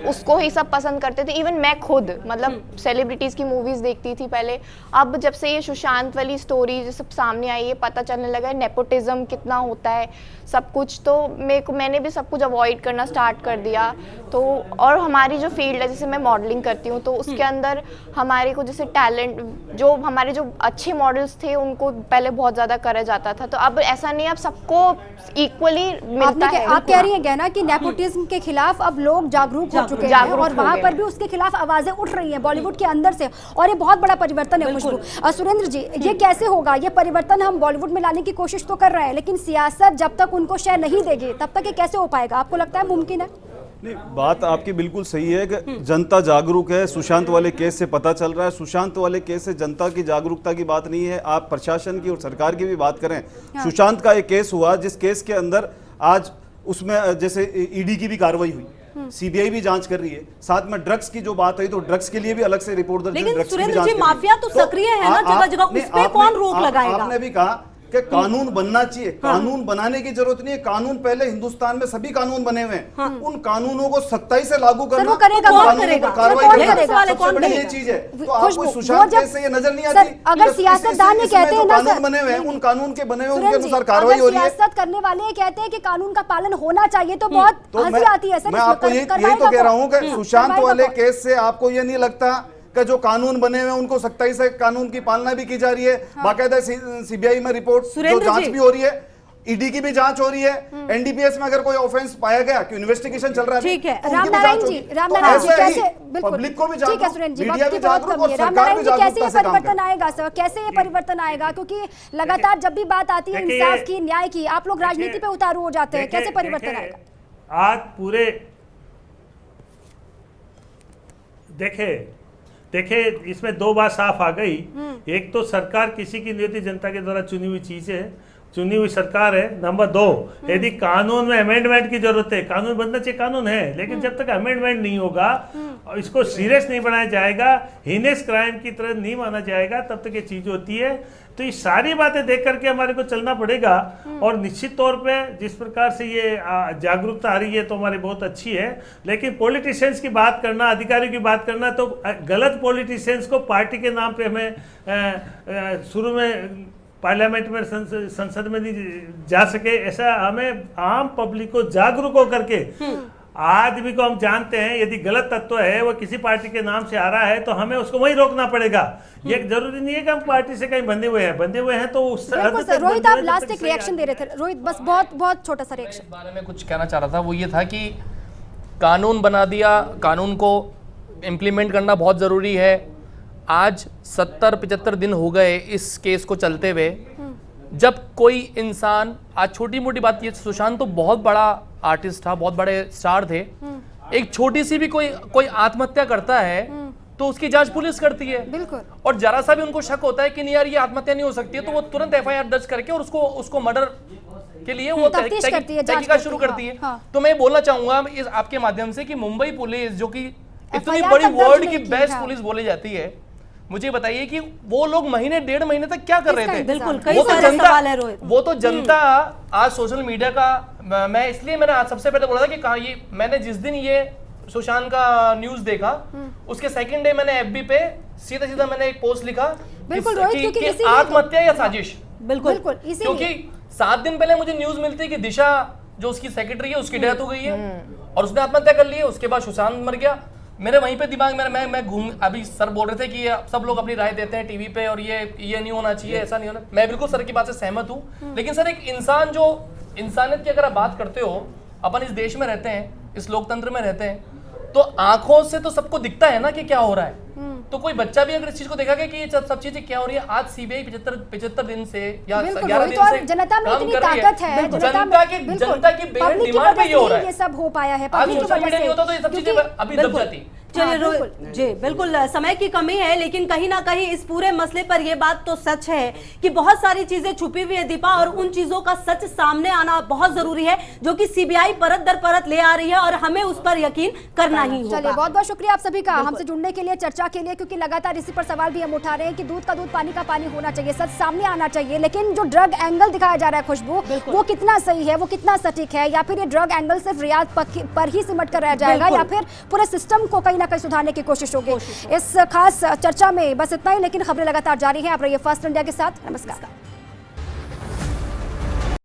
उसको ही सब पसंद करते थे, इवन मैं खुद मतलब सेलिब्रिटीज़ की मूवीज़ देखती थी पहले। अब जब से ये सुशांत वाली स्टोरी सब सामने आई है, पता चलने लगा है नेपोटिज्म कितना होता है सब कुछ, तो मैंने भी सब कुछ अवॉइड करना स्टार्ट कर दिया। तो और हमारी जो फील्ड है, जैसे मैं मॉडलिंग करती हूँ, तो उसके अंदर हमारे को जैसे टैलेंट, जो हमारे जो अच्छे मॉडल्स थे उनको पहले बहुत ज़्यादा करा जाता था, तो अब ऐसा नहीं, अब सबको इक्वली मिलता है। आप कह रही हैं क्या ना कि नेपोटिज्म के खिलाफ अब लोग जागरूक हो चुके हैं और वहाँ पर भी उसके खिलाफ आवाजें उठ रही हैं बॉलीवुड के अंदर से, और ये बहुत बड़ा परिवर्तन है। खुशबू, सुरेंद्र जी, ये कैसे होगा? ये परिवर्तन हम बॉलीवुड में लाने की कोशिश तो कर रहे हैं, लेकिन सियासत जब तक उनको शेयर नहीं देगी तब तक ये कैसे हो पाएगा? आपको लगता है मुमकिन है? नहीं, बात आपकी बिल्कुल सही है कि जनता जागरूक है। सुशांत वाले केस से पता चल रहा है। सुशांत वाले केस से जनता की जागरूकता की बात नहीं है, आप प्रशासन की और सरकार की भी बात करें। सुशांत का एक केस हुआ जिस केस के अंदर आज उसमें जैसे ईडी की भी कार्रवाई हुई, सीबीआई भी जांच कर रही है, साथ में ड्रग्स की जो बात हुई तो ड्रग्स के लिए भी अलग से रिपोर्ट दर्ज, लेकिन ड्रग्स की भी सुरेंद्र जांच जी, कर रही है। माफिया तो सक्रिय है ना जगह जगह, उस पे कौन रोक लगाएगा? आपने भी कहा कि कानून बनना चाहिए, कानून बनाने की जरूरत नहीं है। कानून पहले हिंदुस्तान में सभी कानून बने हुए हैं, उन कानूनों को सख्ताई से लागू करना, वो करेगा, उन कौन कानूनों करेगा? पर कार्रवाई कौन करना, करेगा? सबसे कौन बड़ी ये करेगा? चीज है। तो खुशबू, आपको सुशांत वो जब- केस से ये नजर नहीं सर, आती? अगर इस- सियासतदान ये इसमें कहते जो हैं ना कानून सर- बने हुए हैं, उन कानून के बने हुए उनके सुरेंद्र जी, अनुसार कार्रवाई हो अगर रही है। सियासत करने वाले ये कहते हैं कि कानून का पालन होना चाहिए तो बहुत तो हंसी आती है सर। मैं इसमें आपको यही तो करवाएगा कह रहा हूँ कौन? कि सुशांत करवाएगा वाले कौन? केस से आपको ये नहीं लगता कि जो कानून बने हुए हैं उनको सख्ताई से कानून की पालना भी की जा रही है? बाकायदा सीबीआई में रिपोर्ट जो सुरेंद्र जांच जी। भी हो रही है, ईडी की भी जांच हो रही है, एनडीपीएस में अगर कोई ऑफेंस पाया गया कि इन्वेस्टिगेशन चल रहा है, ठीक है। तो उनकी भी रामनारायण जांच जी, होगी। रामनारायण तो जी ऐसे ही कैसे, बिल्कुल पब्लिक को भी ठीक है जागरूक, सुरेंद्र जी, मीडिया वक्त भी की बहुत जागरूक कमी और है। सरकार रामनारायण भी जी, कैसे जागरूकता ये से काम परिवर्तन करे। आएगा सर, कैसे ये परिवर्तन आएगा? क्योंकि लगातार जब भी बात आती है देखिए, इंसाफ की, न्याय की, आप लोग राजनीति पे उतारू हो जाते हैं, कैसे परिवर्तन देखिए, आएगा? आज पूरे देखे इसमें दो बात साफ आ गई। एक तो सरकार किसी की नियुक्ति जनता के द्वारा चुनी हुई चीज है, चुनी हुई सरकार है। नंबर दो, यदि कानून में अमेंडमेंट की जरूरत है, कानून बनना चाहिए, कानून है, लेकिन जब तक अमेंडमेंट नहीं होगा और इसको सीरियस नहीं बनाया जाएगा, हीनेस क्राइम की तरह नहीं माना जाएगा, तब तक ये चीज होती है। तो ये सारी बातें देख करके हमारे को चलना पड़ेगा। और निश्चित तौर पे जिस प्रकार से ये जागरूकता आ रही है तो हमारी बहुत अच्छी है, लेकिन पॉलिटिशियंस की बात करना, अधिकारियों की बात करना, तो गलत पॉलिटिशियंस को पार्टी के नाम पे हमें शुरू में पार्लियामेंट में संसद में नहीं जा सके, ऐसा हमें आम पब्लिक को जागरूक होकर के आदमी को हम जानते हैं यदि गलत तत्व है वो किसी पार्टी के नाम से आ रहा है तो हमें उसको वहीं रोकना पड़ेगा। ये जरूरी नहीं है कि हम पार्टी से कहीं बंधे हुए हैं तो उस बिल्कुल हद सर। तक रोहित, बंधे आप हुए लास्ट जब तक एक सही रिएक्शन दे रहे थे। रोहित, बस बहुत बहुत छोटा सा रिएक्शन। इस बारे में कुछ कहना चाह रहा था, वो ये था कि कानून बना दिया, कानून को इम्प्लीमेंट करना बहुत ज़रूरी है। आज 70-75 दिन हो गए इस केस को चलते हुए। जब कोई इंसान, आज छोटी मोटी बात, ये सुशांत तो बहुत बड़ा आर्टिस्ट था, बहुत बड़े स्टार थे, एक छोटी सी भी कोई आत्महत्या करता है तो उसकी जांच पुलिस करती है। बिल्कुल। और जरा सा भी उनको शक होता है कि नहीं यार ये आत्महत्या नहीं हो सकती है, तो वो तुरंत एफआईआर दर्ज करके और उसको मर्डर के लिए वो तफ्तीश करती है, जांच तहकीकात करती शुरू है। करती है। हाँ। तो मैं बोलना चाहूंगा इस आपके माध्यम से कि मुंबई पुलिस, जो कि इतनी FIR बड़ी तक दर्ज वर्ल्ड की नहीं की, बेस्ट हाँ। पुलिस बोली जाती है, मुझे बताइए कि वो लोग महीने 1.5 महीने तक क्या कर रहे थे? बिल्कुल, कई वो तो सारे जनता- सवाल है रोहित। वो तो जनता आज सोशल मीडिया का, मैं इसलिए मैंने आज सबसे पहले बोला था कि कहा ये, मैंने जिस दिन ये सुशांत का न्यूज देखा उसके सेकंड डे मैंने एफबी पे सीधा मैंने एक पोस्ट लिखा बिल्कुल रोहित, क्योंकि कि इसीलिए तो- आत्महत्या या साजिश। बिल्कुल बिल्कुल, इसीलिए। क्योंकि 7 दिन पहले मुझे न्यूज मिलती है कि दिशा जो उसकी सेक्रेटरी है उसकी डेथ हो गई है और उसने आत्महत्या कर ली है। उसके बाद सुशांत मर गया। मेरे वहीं पे दिमाग में मैं घूम, अभी सर बोल रहे थे कि ये सब लोग अपनी राय देते हैं टीवी पे और ये नहीं होना चाहिए, ऐसा नहीं होना। मैं बिल्कुल सर की बात से सहमत हूँ, लेकिन सर एक इंसान, जो इंसानियत की अगर आप बात करते हो, अपन इस देश में रहते हैं, इस लोकतंत्र में रहते हैं, तो आंखों से तो सबको दिखता है ना कि क्या हो रहा है। तो कोई बच्चा भी अगर इस चीज को देखा कि ये सब चीजें क्या हो रही है, आज सीबीआई 75 दिन से या बिल्कुल 11 रोहित, दिन और से जनता में काम इतनी कर रही ताकत है, बिल्कुल। जनता में- जनता की बेहद पब्लिक की डिमांड पे वजह ये हो से रहा ये है। सब हो पाया है। आज पब्लिक की सोशल वजह मीडिया नहीं से। होता तो ये सब चीजें क्योंकि- अभी दब बिल्कुल। जाती। चलिए हाँ, रोहित जी, बिल्कुल समय की कमी है, लेकिन कहीं ना कहीं इस पूरे मसले पर यह बात तो सच है कि बहुत सारी चीजें छुपी हुई है दीपा, और उन चीजों का सच सामने आना बहुत जरूरी है, जो कि सीबीआई परत दर परत ले आ रही है, और हमें उस पर यकीन करना ही होगा। चलिए, बहुत बहुत शुक्रिया आप सभी का हमसे जुड़ने के लिए, चर्चा के लिए, क्योंकि लगातार इसी पर सवाल भी हम उठा रहे हैं कि दूध का दूध, पानी का पानी होना चाहिए, सच सामने आना चाहिए। लेकिन जो ड्रग एंगल दिखाया जा रहा है खुशबू, वो कितना सही है, वो कितना सटीक है, या फिर ये ड्रग एंगल सिर्फ रियाद पर ही सिमट कर रह जाएगा, या फिर पूरे सिस्टम को कहीं ना कहीं सुधारने की कोशिश होगी। इस खास चर्चा में बस इतना ही, लेकिन खबरें लगातार जारी हैं। आप रहिए फास्ट इंडिया के साथ। नमस्कार।